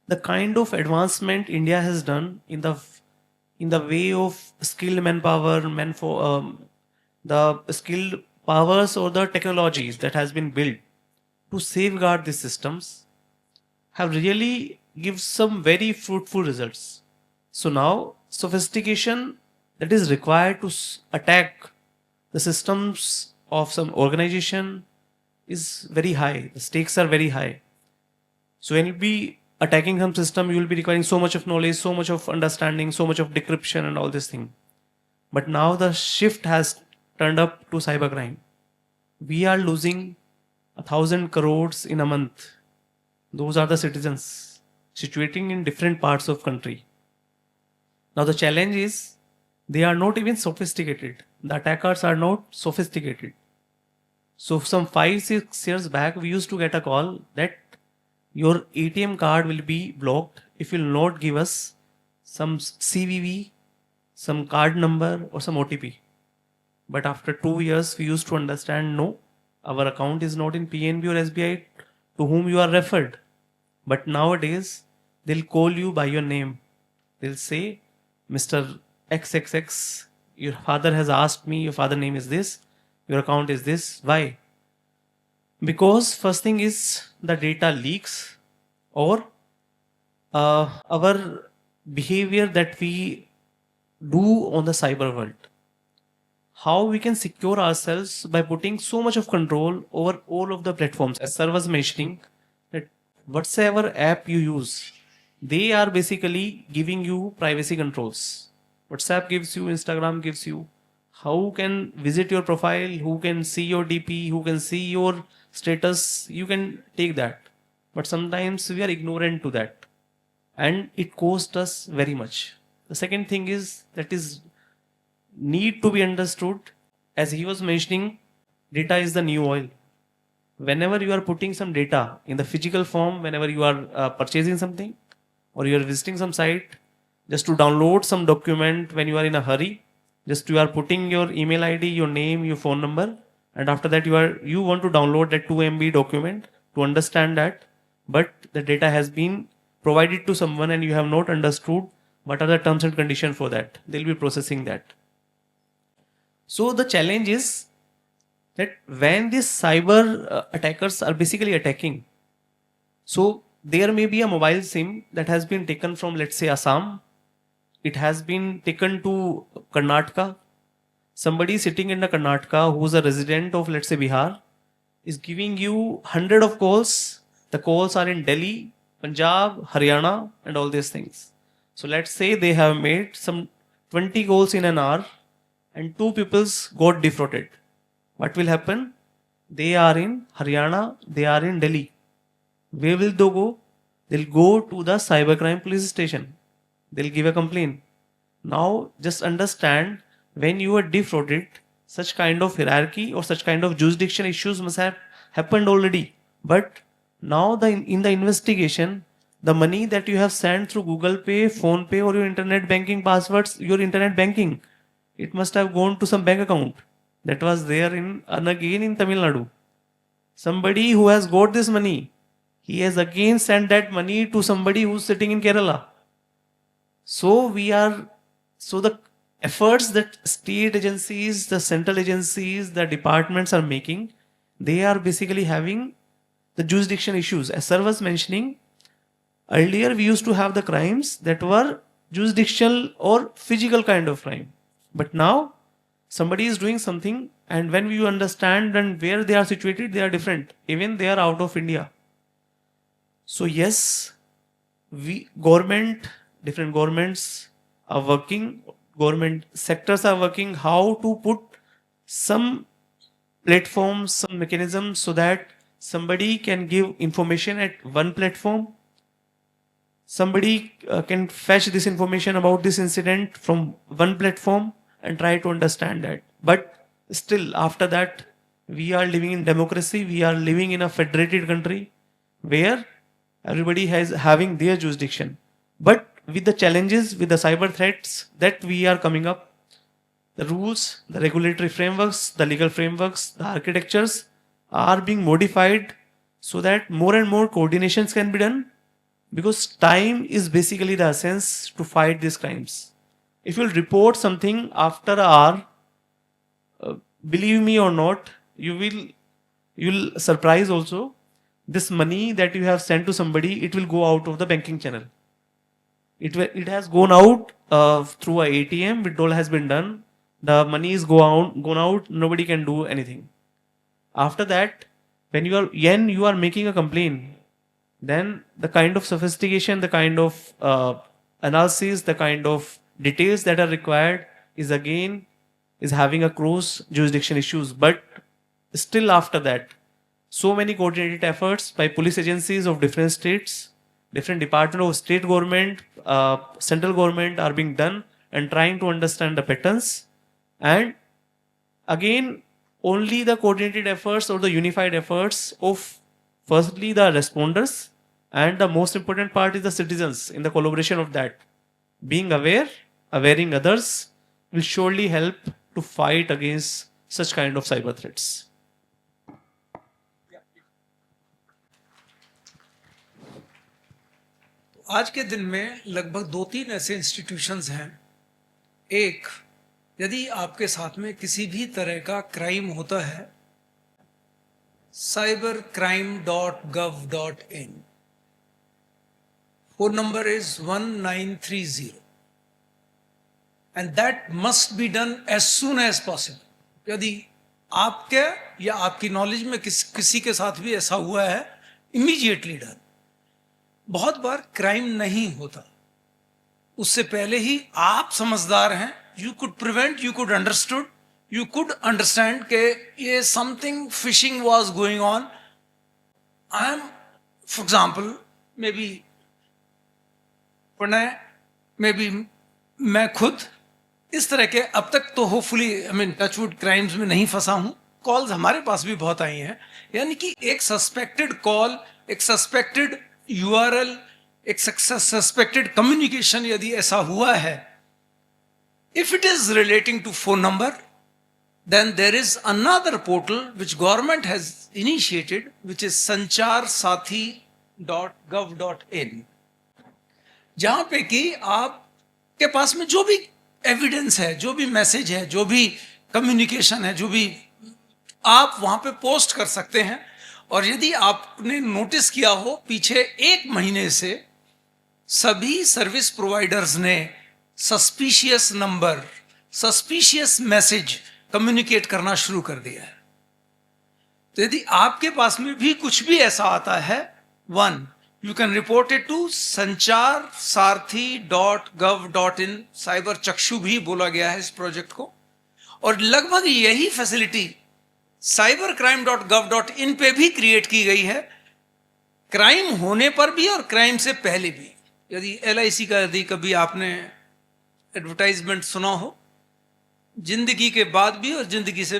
Speaker 2: the kind of advancement India has done in the way of skilled manpower, the skilled powers or the technologies that has been built to safeguard these systems have really give some very fruitful results. So now sophistication that is required to attack the systems of some organization is very high. The stakes are very high. So when you be attacking some system, you will be requiring so much of knowledge, so much of understanding, so much of decryption and all this thing. But now the shift has turned up to cybercrime. We are losing 1,000 crores in a month. Those are the citizens situating in different parts of country. Now the challenge is they are not even sophisticated. The attackers are not sophisticated. So some 5-6 years back, we used to get a call that your ATM card will be blocked if you will not give us some CVV, some card number or some OTP. But after 2 years, we used to understand, no, our account is not in PNB or SBI to whom you are referred. But nowadays, they'll call you by your name. They'll say, Mr. XXX, your father has asked me, your father name is this, your account is this. Why? Because first thing is the data leaks, or our behavior that we do on the cyber world. How we can secure ourselves by putting so much of control over all of the platforms. As sir was mentioning, that whatsoever app you use, they are basically giving you privacy controls. WhatsApp gives you, Instagram gives you. How can visit your profile, who can see your DP, who can see your status, you can take that. But sometimes we are ignorant to that. And it costs us very much. The second thing is that is need to be understood. As he was mentioning, data is the new oil. Whenever you are putting some data in the physical form, whenever you are purchasing something or you are visiting some site, just to download some document when you are in a hurry, just you are putting your email ID, your name, your phone number, and after that you want to download that 2 MB document to understand that, but the data has been provided to someone and you have not understood what are the terms and conditions for that. They'll be processing that. So the challenge is that when these cyber attackers are basically attacking, so there may be a mobile SIM that has been taken from, let's say, Assam. It has been taken to Karnataka. Somebody sitting in the Karnataka who's a resident of, let's say, Bihar is giving you 100 of calls. The calls are in Delhi, Punjab, Haryana, and all these things. So let's say they have made some 20 calls in an hour and 2 people got defrauded. What will happen? They are in Haryana, they are in Delhi. Where will they go? They'll go to the cybercrime police station. They'll give a complaint. Now, just understand, when you are defrauded, such kind of hierarchy or such kind of jurisdiction issues must have happened already. But now, in the investigation, the money that you have sent through Google Pay, Phone Pay, or your internet banking passwords, your internet banking, it must have gone to some bank account that was there in, and again in Tamil Nadu. Somebody who has got this money, he has again sent that money to somebody who's sitting in Kerala. So the efforts that state agencies, the central agencies, the departments are making, they are basically having the jurisdiction issues. As sir was mentioning, earlier we used to have the crimes that were jurisdictional or physical kind of crime. But now somebody is doing something, and when you understand and where they are situated, they are different. Even they are out of India. So yes, different governments are working, government sectors are working how to put some platforms, some mechanisms so that somebody can give information at one platform. Somebody can fetch this information about this incident from one platform and try to understand that. But still, after that, we are living in democracy. We are living in a federated country where everybody has having their jurisdiction. But with the challenges, with the cyber threats that we are coming up, the rules, the regulatory frameworks, the legal frameworks, the architectures are being modified so that more and more coordinations can be done, because time is basically the essence to fight these crimes. If you'll report something after an hour, believe me or not, you'll surprise also. This money that you have sent to somebody, it will go out of the banking channel. It has gone out through a ATM. Withdrawal has been done. The money is gone out. Nobody can do anything. After that, when you are making a complaint, then the kind of sophistication, the kind of analysis, the kind of details that are required is having a cross jurisdiction issues. But still after that, so many coordinated efforts by police agencies of different states, different department of state government, central government are being done and trying to understand the patterns. And again, only the coordinated efforts or the unified efforts of firstly the responders, and the most important part is the citizens in the collaboration of that. Being aware, awareing others will surely help to fight against such kind of cyber threats.
Speaker 1: आज के दिन में लगभग 2-3 ऐसे institutions हैं. एक, यदि आपके साथ में किसी भी तरह का क्राइम होता है, cybercrime.gov.in, phone number is 1930, and that must be done as soon as possible. यदि आपके या आपकी नॉलेज में किसी के साथ भी ऐसा हुआ है, इमीडिएटली डन. बहुत बार क्राइम नहीं होता, उससे पहले ही आप समझदार हैं. You could prevent, you could understood, you could understand के ये something phishing was going on. I am, for example, may be Pranay, may be मैं खुद इस तरह के अब तक तो होपफुली टचवुड क्राइम्स में नहीं फंसा हूं. कॉल्स हमारे पास भी बहुत आई हैं, यानी कि एक सस्पेक्टेड कॉल, एक सस्पेक्टेड URL, एक सस्पेक्टेड कम्युनिकेशन यदि ऐसा हुआ है, if it is relating to phone number, then there is another portal which government has initiated, which is sancharsaathi.gov.in, जहां पे कि आपके पास में जो भी एविडेंस है, जो भी मैसेज है, जो भी कम्युनिकेशन है, जो भी आप वहां पे पोस्ट कर सकते हैं. और यदि आपने नोटिस किया हो, पीछे 1 महीने से सभी सर्विस प्रोवाइडर्स ने suspicious number, suspicious message communicate करना शुरू कर दिया है. तो यदि आपके पास में भी कुछ भी ऐसा आता है, 1, you can report it to sancharsaathi.gov.in. Cyber चक्षु भी बोला गया है इस प्रोजेक्ट को. और लगभग यही फैसिलिटी cybercrime.gov.in पे भी क्रिएट की गई है, क्राइम होने पर भी और क्राइम से पहले भी। यदि LIC का यदि कभी आपने एडवर्टाइजमेंट सुना हो, जिंदगी के बाद भी और जिंदगी से,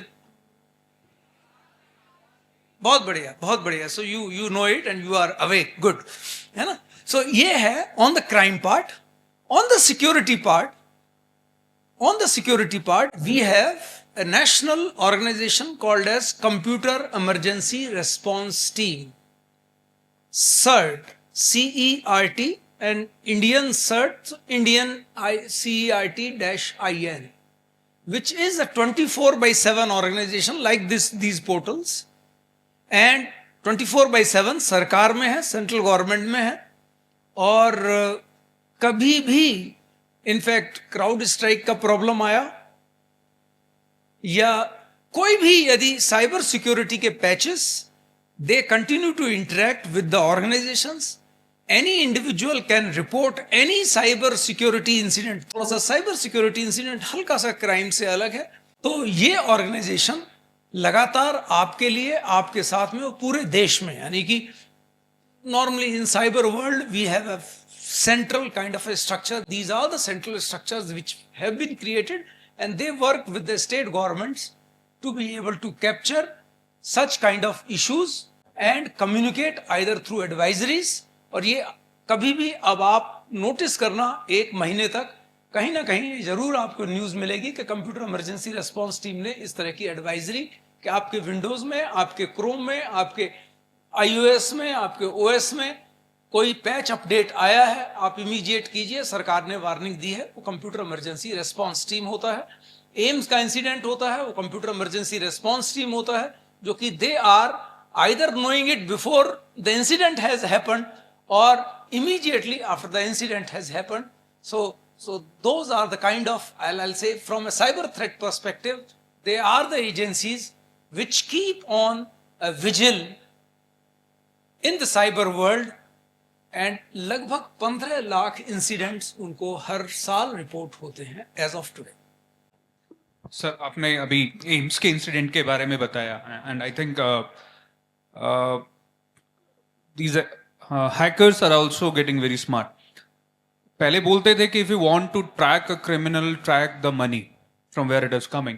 Speaker 1: बहुत बढ़िया। So you know it and you are awake, good, है ना। सो ये है on the crime part. On the security part we have a national organization called as Computer Emergency Response Team, CERT, CERT, and Indian CERT, CERT-IN, which is a 24/7 organization like these portals, and 24/7 सरकार में है, central government में है, और कभी भी in fact CrowdStrike का problem आया या कोई भी यदि साइबर सिक्योरिटी के patches, they continue to interact with the organisations. Any individual can report any cyber security incident. थोड़ा सा साइबर सिक्योरिटी इंसिडेंट हल्का सा क्राइम से अलग है। तो ये ऑर्गेनाइजेशन लगातार आपके लिए, आपके साथ में, और पूरे देश में, यानी कि normally in cyber world we have a central kind of a structure. These are the central structures which have been created, and they work with the state governments to be able to capture such kind of issues and communicate either through advisories, और ये कभी भी अब आप notice करना, 1 महीने तक कहीं ना कहीं जरूर आपको न्यूज मिलेगी कि कंप्यूटर इमरजेंसी रिस्पांस टीम ने इस तरह की एडवाइजरी कि आपके विंडोज में, आपके क्रोम में, आपके iOS में, आपके OS में कोई पैच अपडेट आया है, आप इमीडिएट कीजिए, सरकार ने वार्निंग दी है। वो कंप्यूटर इमरजेंसी रिस्पांस टीम होता है। एम्स का इंसिडेंट होता है, वो कंप्यूटर इमरजेंसी रिस्पांस टीम होता है, जो कि they are either knowing it before the incident has happened और immediately after the incident has happened. So those are the kind of, I'll say, from a cyber threat perspective, they are the agencies which keep on a vigil in the cyber world, and लगभग 15 lakh incidents उनको हर साल report होते हैं as of today.
Speaker 3: Sir, आपने अभी AIIMS के incident के बारे में बताया, and I think these hackers are also getting very smart. पहले बोलते थे कि if you want to track a criminal, track the money from where it is coming.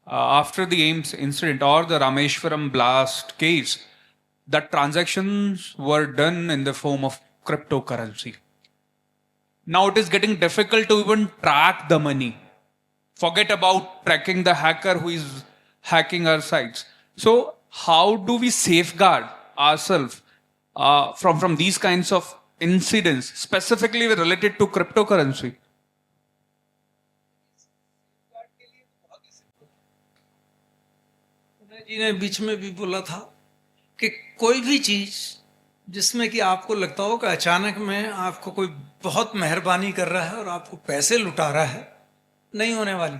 Speaker 3: After the AIIMS incident और the Rameswaram blast case, the transactions were done in the form of cryptocurrency. Now it is getting difficult to even track the money. Forget about tracking the hacker who is hacking our sites. So how do we safeguard ourselves from these kinds of incidents, specifically related to cryptocurrency?
Speaker 1: जी ने बीच में भी बोला था कि कोई भी चीज जिसमें कि आपको लगता हो कि अचानक में आपको कोई बहुत मेहरबानी कर रहा है और आपको पैसे लुटा रहा है, नहीं होने वाली।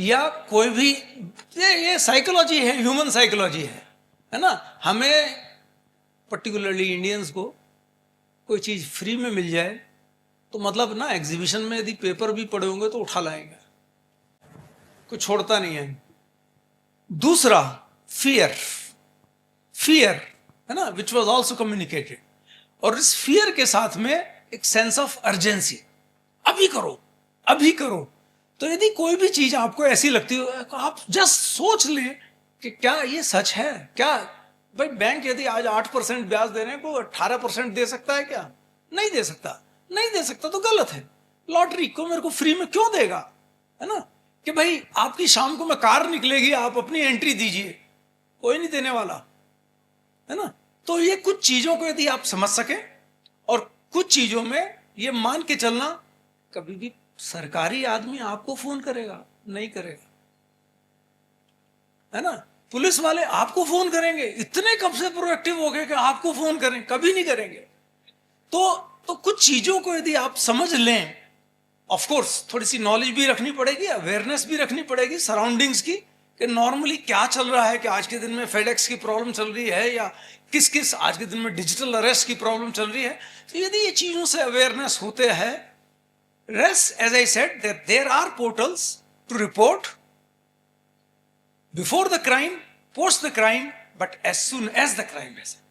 Speaker 1: या कोई भी, ये साइकोलॉजी है, ह्यूमन साइकोलॉजी है ना। हमें पर्टिकुलरली इंडियंस को कोई चीज फ्री में मिल जाए तो मतलब ना, एग्जीबिशन में यदि पेपर भी पड़े होंगे तो उठा लाएंगे, कुछ छोड़ता नहीं है। दूसरा फियर है ना, विच वॉज ऑल्सो कम्युनिकेटेड, और इस फियर के साथ में एक सेंस ऑफ अर्जेंसी, अभी करो। तो यदि कोई भी चीज आपको ऐसी लगती हो, आप जस्ट सोच लें कि क्या ये सच है क्या। भाई बैंक यदि आज 8% ब्याज देने को 18% दे सकता है क्या? नहीं दे सकता तो गलत है। लॉटरी को मेरे को फ्री में क्यों देगा, है ना। कि भाई आपकी शाम को में कार निकलेगी, आप अपनी एंट्री दीजिए, कोई नहीं देने वाला, है ना। तो ये कुछ चीजों को यदि आप समझ सके, और कुछ चीजों में ये मान के चलना, कभी भी सरकारी आदमी आपको फोन करेगा नहीं करेगा, है ना। पुलिस वाले आपको फोन करेंगे, इतने कब से प्रोएक्टिव हो गए कि आपको फोन करें, कभी नहीं करेंगे। तो कुछ चीजों को यदि आप समझ लें, ऑफ कोर्स थोड़ी सी नॉलेज भी रखनी पड़ेगी, अवेयरनेस भी रखनी पड़ेगी सराउंडिंग्स की, कि नॉर्मली क्या चल रहा है, कि आज के दिन में फेडेक्स की प्रॉब्लम चल रही है, या किस आज के दिन में डिजिटल अरेस्ट की प्रॉब्लम चल रही है। तो यदि ये चीजों से अवेयरनेस होते हैं, rest as I said, there are portals to report, before the crime, post the crime, but as soon as the crime has happened.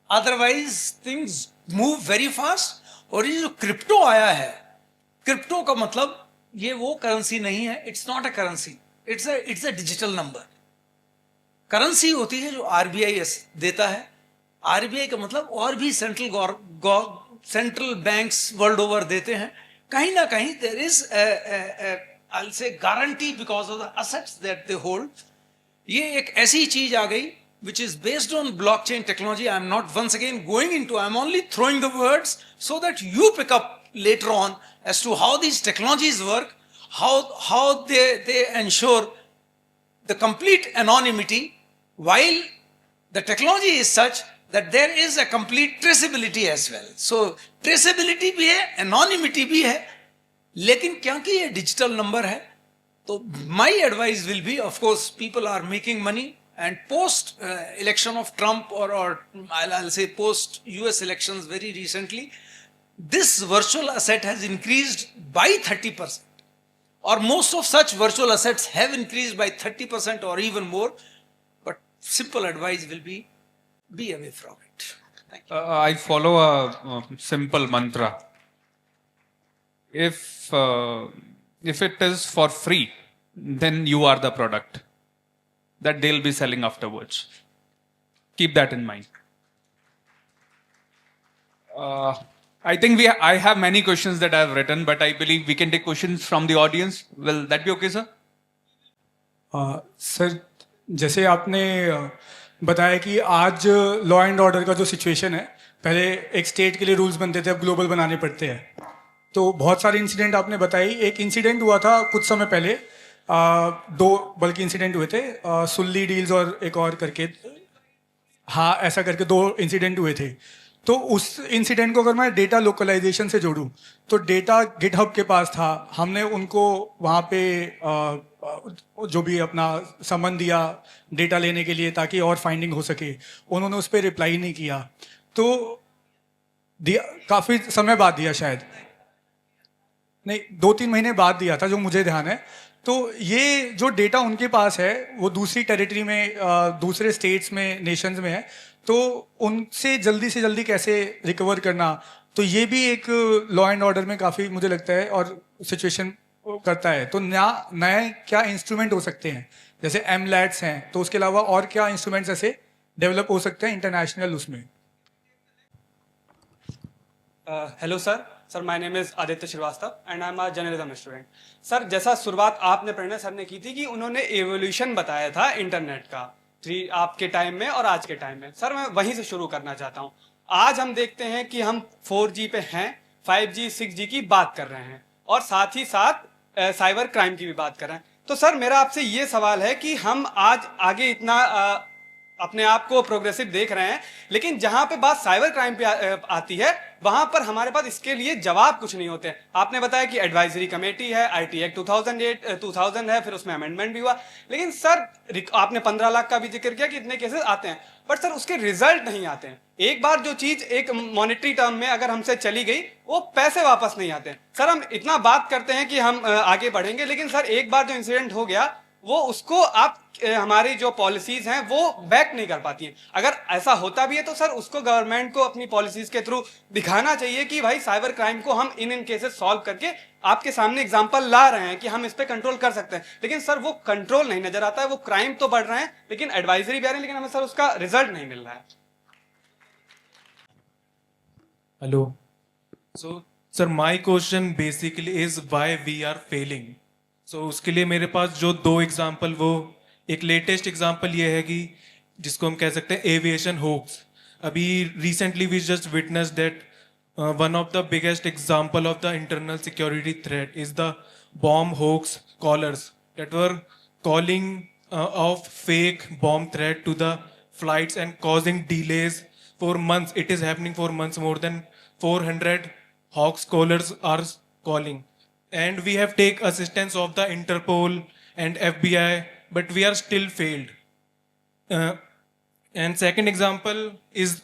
Speaker 1: Otherwise things move very fast. और ये जो क्रिप्टो आया है, क्रिप्टो का मतलब ये वो करेंसी नहीं है, it's not a currency, it's a digital number. Currency होती है जो आरबीआई देता है. आरबीआई का मतलब और भी सेंट्रल बैंक्स वर्ल्ड ओवर देते हैं. कहीं ना कहीं there is I'll say guarantee because of the assets that they hold. ये एक ऐसी चीज आ गई which is based on blockchain technology. I'm not once again going into, I'm only throwing the words so that you pick up later on as to how these technologies work, how they ensure the complete anonymity, while the technology is such that there is a complete traceability as well. So traceability भी है, anonymity भी है, लेकिन क्योंकि ये digital number है, तो my advice will be, of course people are making money, and post election of Trump, or I'll say post US elections very recently, this virtual asset has increased by 30%, or most of such virtual assets have increased by 30% or even more. But simple advice will be away from it. Thank you.
Speaker 3: I follow a simple mantra. If it is for free, then you are the product that they'll be selling afterwards. Keep that in mind. I think I have many questions that I have written, but I believe we can take questions from the audience. Will that be okay, sir?
Speaker 4: Sir, जैसे आपने बताया कि आज law and order का जो situation है, पहले एक स्टेट के लिए रूल्स बनते थे, अब ग्लोबल बनाने पड़ते हैं. तो बहुत सारे इंसिडेंट आपने बताई. एक इंसिडेंट हुआ था कुछ समय पहले, दो बल्कि इंसिडेंट हुए थे, सुल्ली डील्स और एक और करके, हाँ ऐसा करके दो इंसिडेंट हुए थे. तो उस इंसिडेंट को अगर मैं डेटा लोकलाइजेशन से जोड़ूं, तो डेटा गिटहब के पास था, हमने उनको वहाँ पे जो भी अपना समन दिया डेटा लेने के लिए ताकि और फाइंडिंग हो सके, उन्होंने उस पर रिप्लाई नहीं किया. तो दिया काफ़ी समय बाद दिया, शायद नहीं 2-3 महीने बाद दिया था जो मुझे ध्यान है. तो ये जो डेटा उनके पास है वो दूसरी टेरिटरी में, दूसरे स्टेट्स में, नेशंस में है, तो उनसे जल्दी से जल्दी कैसे रिकवर करना, तो ये भी एक लॉ एंड ऑर्डर में काफ़ी मुझे लगता है और सिचुएशन करता है. तो नए क्या इंस्ट्रूमेंट हो सकते हैं, जैसे एमलैट्स हैं, तो उसके अलावा और क्या इंस्ट्रूमेंट्स ऐसे डेवलप हो सकते हैं इंटरनेशनल उसमें.
Speaker 5: Hello sir, my name is Aditya Shrivastava and I am a journalism student. Sir, जैसा शुरुआत आपने प्रणय सर ने की थी कि उन्होंने एवोल्यूशन बताया था इंटरनेट का, आपके टाइम में और आज के टाइम में. सर, मैं वहीं से शुरू करना चाहता हूँ. आज हम देखते हैं कि हम 4G पे हैं, 5G 6G की बात कर रहे हैं और साथ ही साथ साइबर क्राइम की भी बात कर रहे हैं. तो सर, मेरा आपसे ये सवाल है कि हम आज आगे इतना अपने आप को प्रोग्रेसिव देख रहे हैं, लेकिन जहां पे बात साइबर क्राइम पे आती है वहां पर हमारे पास इसके लिए जवाब कुछ नहीं होते. आपने बताया कि एडवाइजरी कमेटी है, आईटी एक्ट 2000 है, फिर उसमें अमेंडमेंट भी हुआ, लेकिन सर आपने 15 लाख का भी जिक्र किया कि इतने केसेस आते हैं, बट सर उसके रिजल्ट नहीं आते हैं. एक बार जो चीज एक मॉनेटरी टर्म में अगर हमसे चली गई, वो पैसे वापस नहीं आते हैं. सर, हम इतना बात करते हैं कि हम आगे बढ़ेंगे, लेकिन सर एक बार जो इंसिडेंट हो गया, वो उसको आप हमारी जो पॉलिसीज हैं वो बैक नहीं कर पाती हैं. अगर ऐसा होता भी है तो सर उसको गवर्नमेंट को अपनी पॉलिसीज के थ्रू दिखाना चाहिए कि भाई साइबर क्राइम को हम इन केसेस सॉल्व करके आपके सामने एग्जांपल ला रहे हैं कि हम इस पे कंट्रोल कर सकते हैं. लेकिन सर वो कंट्रोल नहीं नजर आता है. वो क्राइम तो बढ़ रहे हैं, लेकिन एडवाइजरी भी आ रही है, लेकिन हमें सर उसका रिजल्ट नहीं मिल रहा है.
Speaker 6: Hello. So, sir, my question basically is why we are failing. So, उसके लिए मेरे पास जो 2 एग्जाम्पल, वो एक लेटेस्ट एग्जाम्पल ये है कि जिसको हम कह सकते हैं एविएशन होक्स. अभी recently we just witness that one of the biggest example of the internal security threat is the bomb hoax callers that were calling of fake bomb threat to the flights and causing delays for months. It is happening for months. More than 400 hawks callers are calling, and we have take assistance of the Interpol and FBI, but we are still failed. And second example is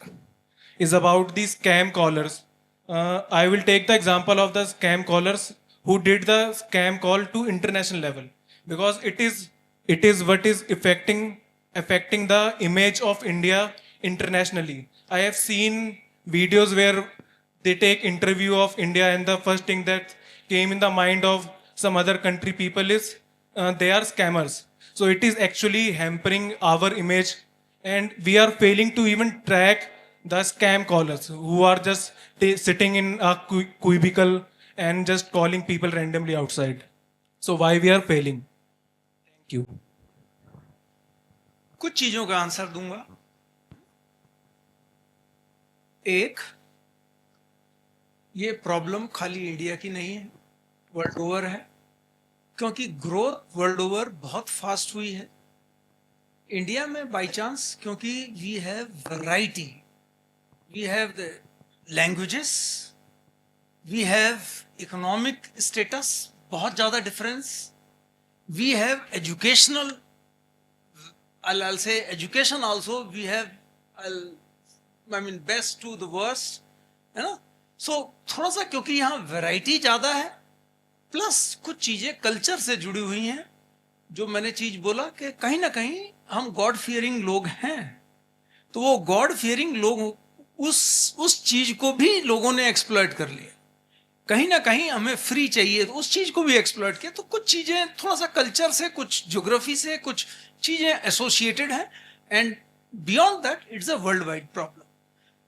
Speaker 6: about the scam callers. I will take the example of the scam callers who did the scam call to international level, because it is it is what is affecting the image of India internationally. I have seen videos where they take interview of India, and the first thing that came in the mind of some other country people is they are scammers. So it is actually hampering our image, and we are failing to even track the scam callers who are just sitting in a cubicle and just calling people randomly outside. So why we are failing? Thank you.
Speaker 1: कुछ चीजों का answer दूंगा. एक, ये problem खाली India की नहीं है, वर्ल्ड ओवर है, क्योंकि ग्रोथ वर्ल्ड ओवर बहुत फास्ट हुई है. इंडिया में बाय चांस, क्योंकि we have variety, we have the languages, we have economic status, बहुत ज्यादा difference, we have educational, I'll say education also, we have, best to the worst, है ना. So थोड़ा सा क्योंकि यहाँ वैरायटी ज्यादा है, प्लस कुछ चीजें कल्चर से जुड़ी हुई हैं. जो मैंने चीज बोला कि कहीं ना कहीं हम गॉड फियरिंग लोग हैं, तो वो गॉड फियरिंग लोग उस चीज को भी लोगों ने एक्सप्लॉइट कर लिया. कहीं ना कहीं हमें फ्री चाहिए, तो उस चीज को भी एक्सप्लॉइट किया. तो कुछ चीजें थोड़ा सा कल्चर से, कुछ ज्योग्राफी से, कुछ चीजें एसोसिएटेड हैं, and beyond that it's a world wide problem.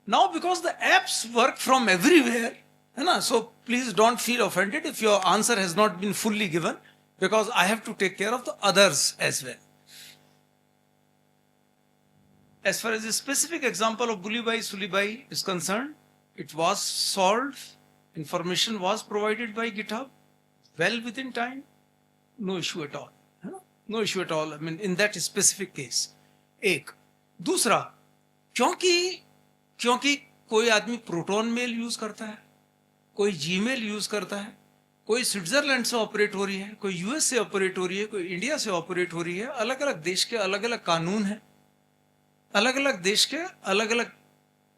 Speaker 1: Now because the apps work from everywhere, है ना, so please don't feel offended if your answer has not been fully given, because I have to take care of the others as well. As far as the specific example of Bulibai Sulibai is concerned, it was solved. Information was provided by GitHub well within time. No issue at all. No issue at all. In that specific case. एक. दूसरा, क्योंकि कोई आदमी proton mail use करता है, कोई Gmail use करता है, कोई स्विट्जरलैंड से ऑपरेट हो रही है, कोई यूएस से ऑपरेट हो रही है, कोई इंडिया से ऑपरेट हो रही है. अलग अलग देश के अलग अलग कानून हैं, अलग अलग देश के अलग अलग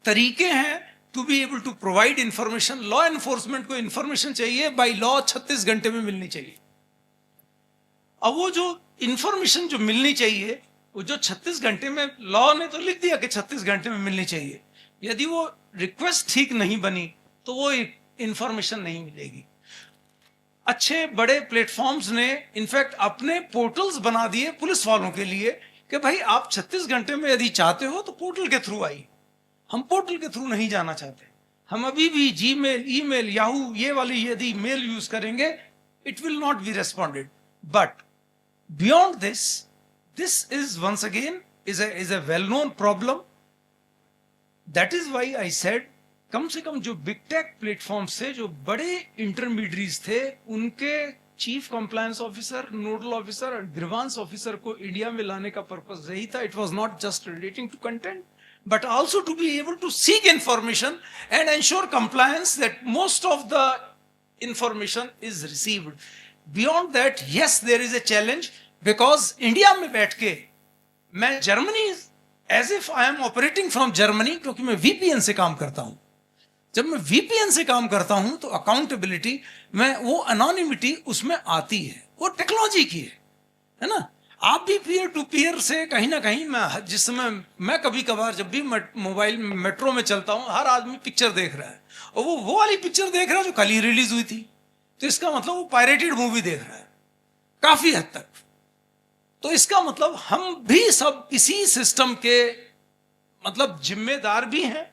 Speaker 1: तरीके हैं to be able to provide information. Law enforcement को इंफॉर्मेशन चाहिए, बाय लॉ 36 घंटे में मिलनी चाहिए. अब वो जो इंफॉर्मेशन जो मिलनी चाहिए, वो जो 36 घंटे में, लॉ ने तो लिख दिया कि 36 घंटे में मिलनी चाहिए. यदि वो रिक्वेस्ट ठीक नहीं बनी तो वो इंफॉर्मेशन नहीं मिलेगी. अच्छे बड़े प्लेटफॉर्म्स ने इनफैक्ट अपने पोर्टल्स बना दिए पुलिस वालों के लिए कि भाई आप 36 घंटे में यदि चाहते हो तो पोर्टल के थ्रू आइए. हम पोर्टल के थ्रू नहीं जाना चाहते. हम अभी भी जीमेल, ईमेल, याहू, ये वाली यदि मेल यूज करेंगे, it will not be responded. But beyond this is once again is a well known problem. That is why I said, कम से कम जो बिग टेक प्लेटफॉर्म से जो बड़े इंटरमीडिएट्स थे, उनके chief compliance officer, nodal officer और ग्रीवांस ऑफिसर को इंडिया में लाने का पर्पस यही था. It was not just relating to content, but also to be able to seek information and ensure compliance that most of the information is received. Beyond that, yes, there is a challenge, because India में बैठ के मैं Germany, as if I am operating from Germany, क्योंकि मैं VPN से काम करता हूं. जब मैं VPN से काम करता हूं तो अकाउंटेबिलिटी में वो अनोनिमिटी उसमें आती है, वो टेक्नोलॉजी की है ना. आप भी पीयर टू पीयर से कहीं ना कहीं, मैं जिस समय मैं कभी कभार जब भी मोबाइल मेट्रो में चलता हूं, हर आदमी पिक्चर देख रहा है, और वो वाली पिक्चर देख रहा है जो कल ही रिलीज हुई थी. तो इसका मतलब वो पायरेटेड मूवी देख रहा है काफी हद तक. तो इसका मतलब हम भी सब इसी सिस्टम के जिम्मेदार भी हैं,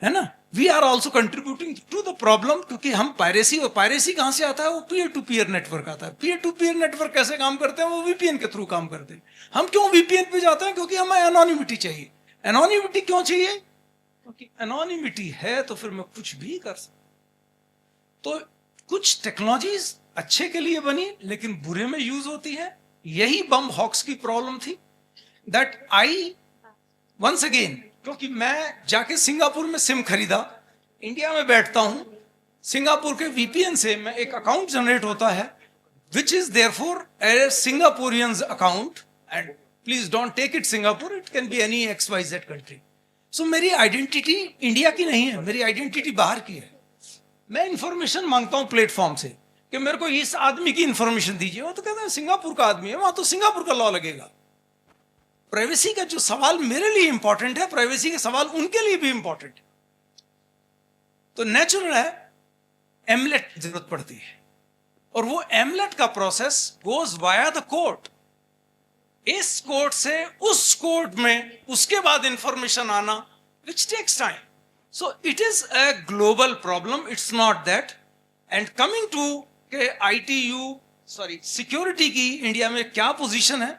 Speaker 1: है ना. We are also contributing to the problem, क्योंकि हम पायरेसी कहां से आता है? वो पीयर टू पीयर नेटवर्क आता है. पीयर टू पीयर नेटवर्क कैसे काम करते हैं? वो वीपीएन के थ्रू काम करते हैं. हम क्यों वीपीएन पे जाते हैं? क्योंकि हमें एनोनिमिटी चाहिए. एनोनिमिटी क्यों चाहिए? क्योंकि एनोनिमिटी है तो फिर मैं कुछ भी कर सकता. तो कुछ टेक्नोलॉजीज अच्छे के लिए बनी लेकिन बुरे में यूज होती है. यही बम हॉक्स की प्रॉब्लम थी. दैट आई वंस अगेन, क्योंकि मैं जाके सिंगापुर में सिम खरीदा, इंडिया में बैठता हूं, सिंगापुर के वीपीएन से मैं एक अकाउंट जनरेट होता है, which is therefore a Singaporeans account. And please don't take it Singapore, it can be any XYZ country. So मेरी आइडेंटिटी इंडिया की नहीं है, मेरी आइडेंटिटी बाहर की है. मैं इंफॉर्मेशन मांगता हूं प्लेटफॉर्म से कि मेरे को इस आदमी की इंफॉर्मेशन दीजिए, वो तो कहता है सिंगापुर का आदमी है, वहां तो सिंगापुर का लॉ लगेगा। प्राइवेसी का जो सवाल मेरे लिए इंपॉर्टेंट है, प्राइवेसी के सवाल उनके लिए भी इंपॉर्टेंट है। तो नेचुरल है एमलेट जरूरत पड़ती है, और वो एमलेट का process goes via the court. इस कोर्ट से उस कोर्ट में उसके बाद इंफॉर्मेशन आना, which takes time. So it is a global problem, it's not that. And coming to के ITU सिक्योरिटी की इंडिया में क्या पोजीशन है,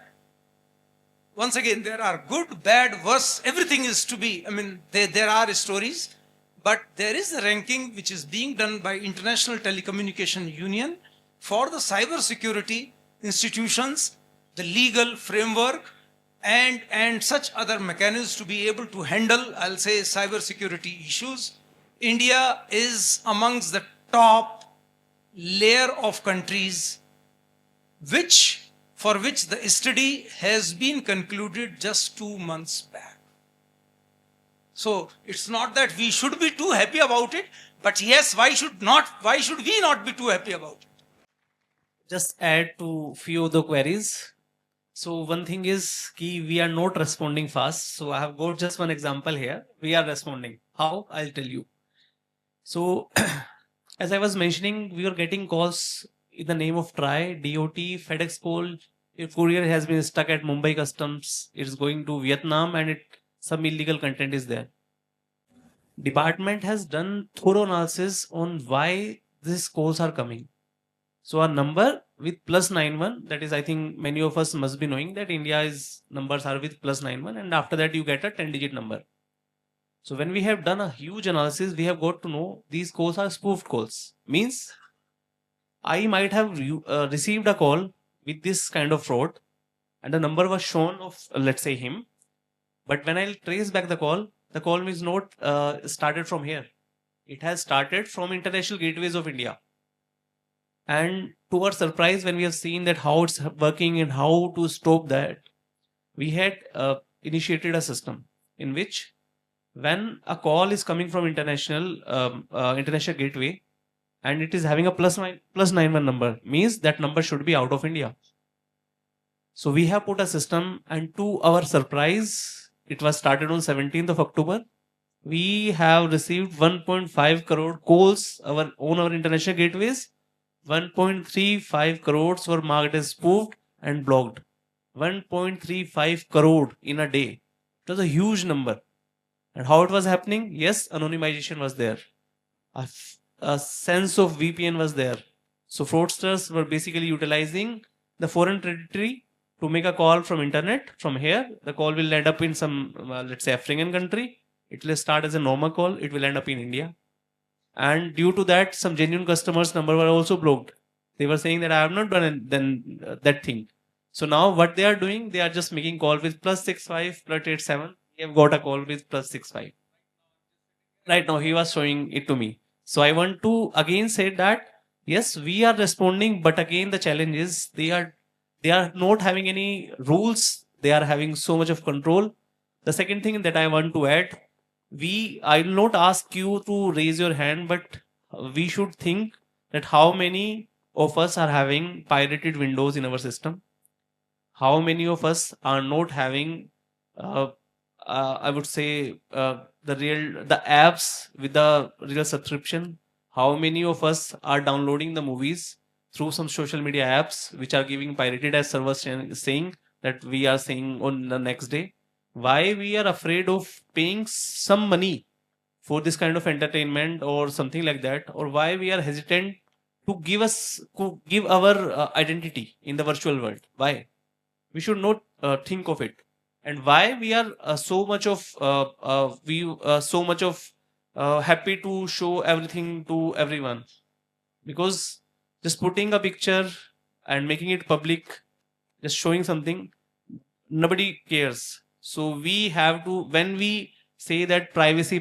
Speaker 1: once again there are good, bad, worse, everything is to be, I mean there are stories, but there is a ranking which is being done by International Telecommunication Union for the cyber security institutions, the legal framework, and such other mechanisms to be able to handle, I'll say, cyber security issues. India is amongst the top layer of countries for which the study has been concluded just 2 months back. So it's not that we should be too happy about it, but yes, why should we not be too happy about it?
Speaker 2: Just add to few of the queries. So one thing is ki we are not responding fast. So I have got just one example here. We are responding. How? I'll tell you. So as I was mentioning, we are getting calls in the name of TRAI, DOT, FedEx call. Your courier has been stuck at Mumbai Customs. It's going to Vietnam, and some illegal content is there. Department has done thorough analysis on why these calls are coming. So our number with +91, that is, I think many of us must be knowing that India's numbers are with +91, and after that you get a 10-digit number. So when we have done a huge analysis, we have got to know these calls are spoofed calls. Means I might have received a call with this kind of fraud, and the number was shown of, let's say, him. But when I trace back the call is not started from here. It has started from international gateways of India. And to our surprise, when we have seen that how it's working and how to stop that, we had initiated a system in which when a call is coming from international gateway and it is having a +91 number, means that number should be out of India. So we have put a system, and to our surprise, it was started on 17th of October. We have received 1.5 crore calls on our international gateways. 1.35 crores were marked as spoofed and blocked. 1.35 crore in a day. It was a huge number. And how it was happening? Yes, anonymization was there. A sense of VPN was there. So fraudsters were basically utilizing the foreign territory to make a call from internet. From here, the call will end up in some, let's say, African country. It will start as a normal call. It will end up in India. And due to that, some genuine customers' number were also blocked. They were saying that I have not done that thing. So now what they are doing, they are just making call with +65, +87. We have got a call with +65. Right now, he was showing it to me. So I want to again say that yes, we are responding, but again the challenge is they are not having any rules. They are having so much of control. The second thing that I want to add, I will not ask you to raise your hand, but we should think that how many of us are having pirated windows in our system. How many of us are not having, I would say, the apps with the real subscription. How many of us are downloading the movies through some social media apps which are giving pirated, as sir was saying that we are saying on the next day. Why we are afraid of paying some money for this kind of entertainment or something like that, or why we are hesitant to give our identity in the virtual world? Why? We should not think of it. And why we are so much happy to show everything to everyone? Because just putting a picture and making it public, just showing something, nobody cares. So we have to, when we say that privacy,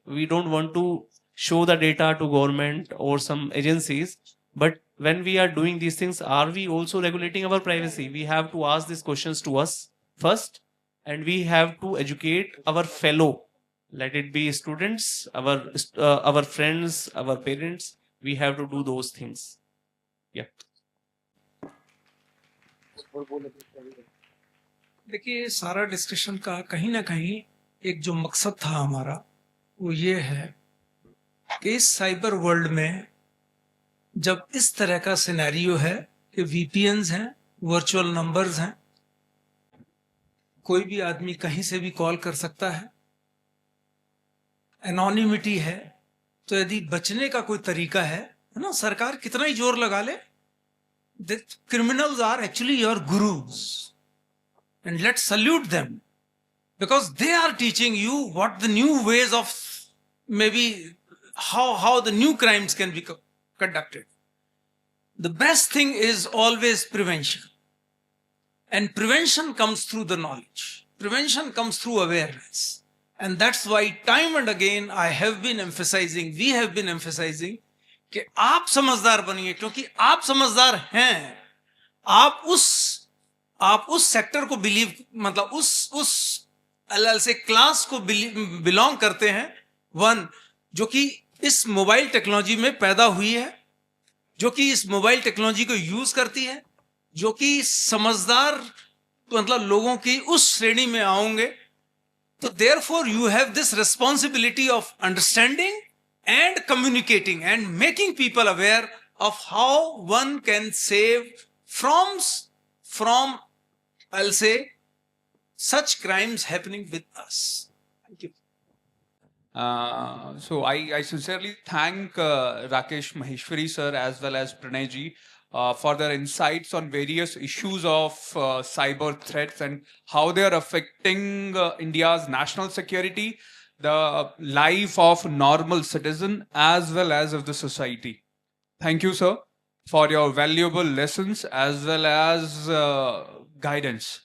Speaker 2: we don't want to show the data to government or some agencies. But when we are doing these things, are we also regulating our privacy? We have to ask these questions to us first, and we have to educate our fellow, let it be students, our friends, our parents. We have to do those things. Yeah.
Speaker 1: देखिए, सारा discussion का कहीं ना कहीं एक जो मकसद था हमारा वो ये है कि इस साइबर वर्ल्ड में जब इस तरह का सिनेरियो है कि वीपीएन्स हैं, वर्चुअल नंबर्स हैं, कोई भी आदमी कहीं से भी कॉल कर सकता है, एनोनिमिटी है, तो यदि बचने का कोई तरीका है ना, सरकार कितना ही जोर लगा ले, criminals are actually your gurus, and let's salute them because they are teaching you what the new ways of maybe how the new crimes can be conducted. The best thing is always prevention, and prevention comes through the knowledge. Prevention comes through awareness, and that's why time and again I have been emphasizing, we have been emphasizing कि आप समझदार बनिए, क्योंकि आप समझदार हैं, आप उस सेक्टर को बिलीव, मतलब उस अल्लाह से क्लास को बिलोंग करते हैं, वन जो कि इस मोबाइल टेक्नोलॉजी में पैदा हुई है, जो कि इस मोबाइल टेक्नोलॉजी को यूज करती है, जो कि समझदार मतलब लोगों की उस श्रेणी में आओगे. तो therefore you have this responsibility of understanding and communicating and making people aware of how one can save from I'll say such crimes happening with us. Thank you.
Speaker 3: So I sincerely thank Rakesh Maheshwari sir as well as Pranay ji for their insights on various issues of cyber threats and how they are affecting India's national security, the life of normal citizen as well as of the society. Thank you, sir, for your valuable lessons as well as guidance.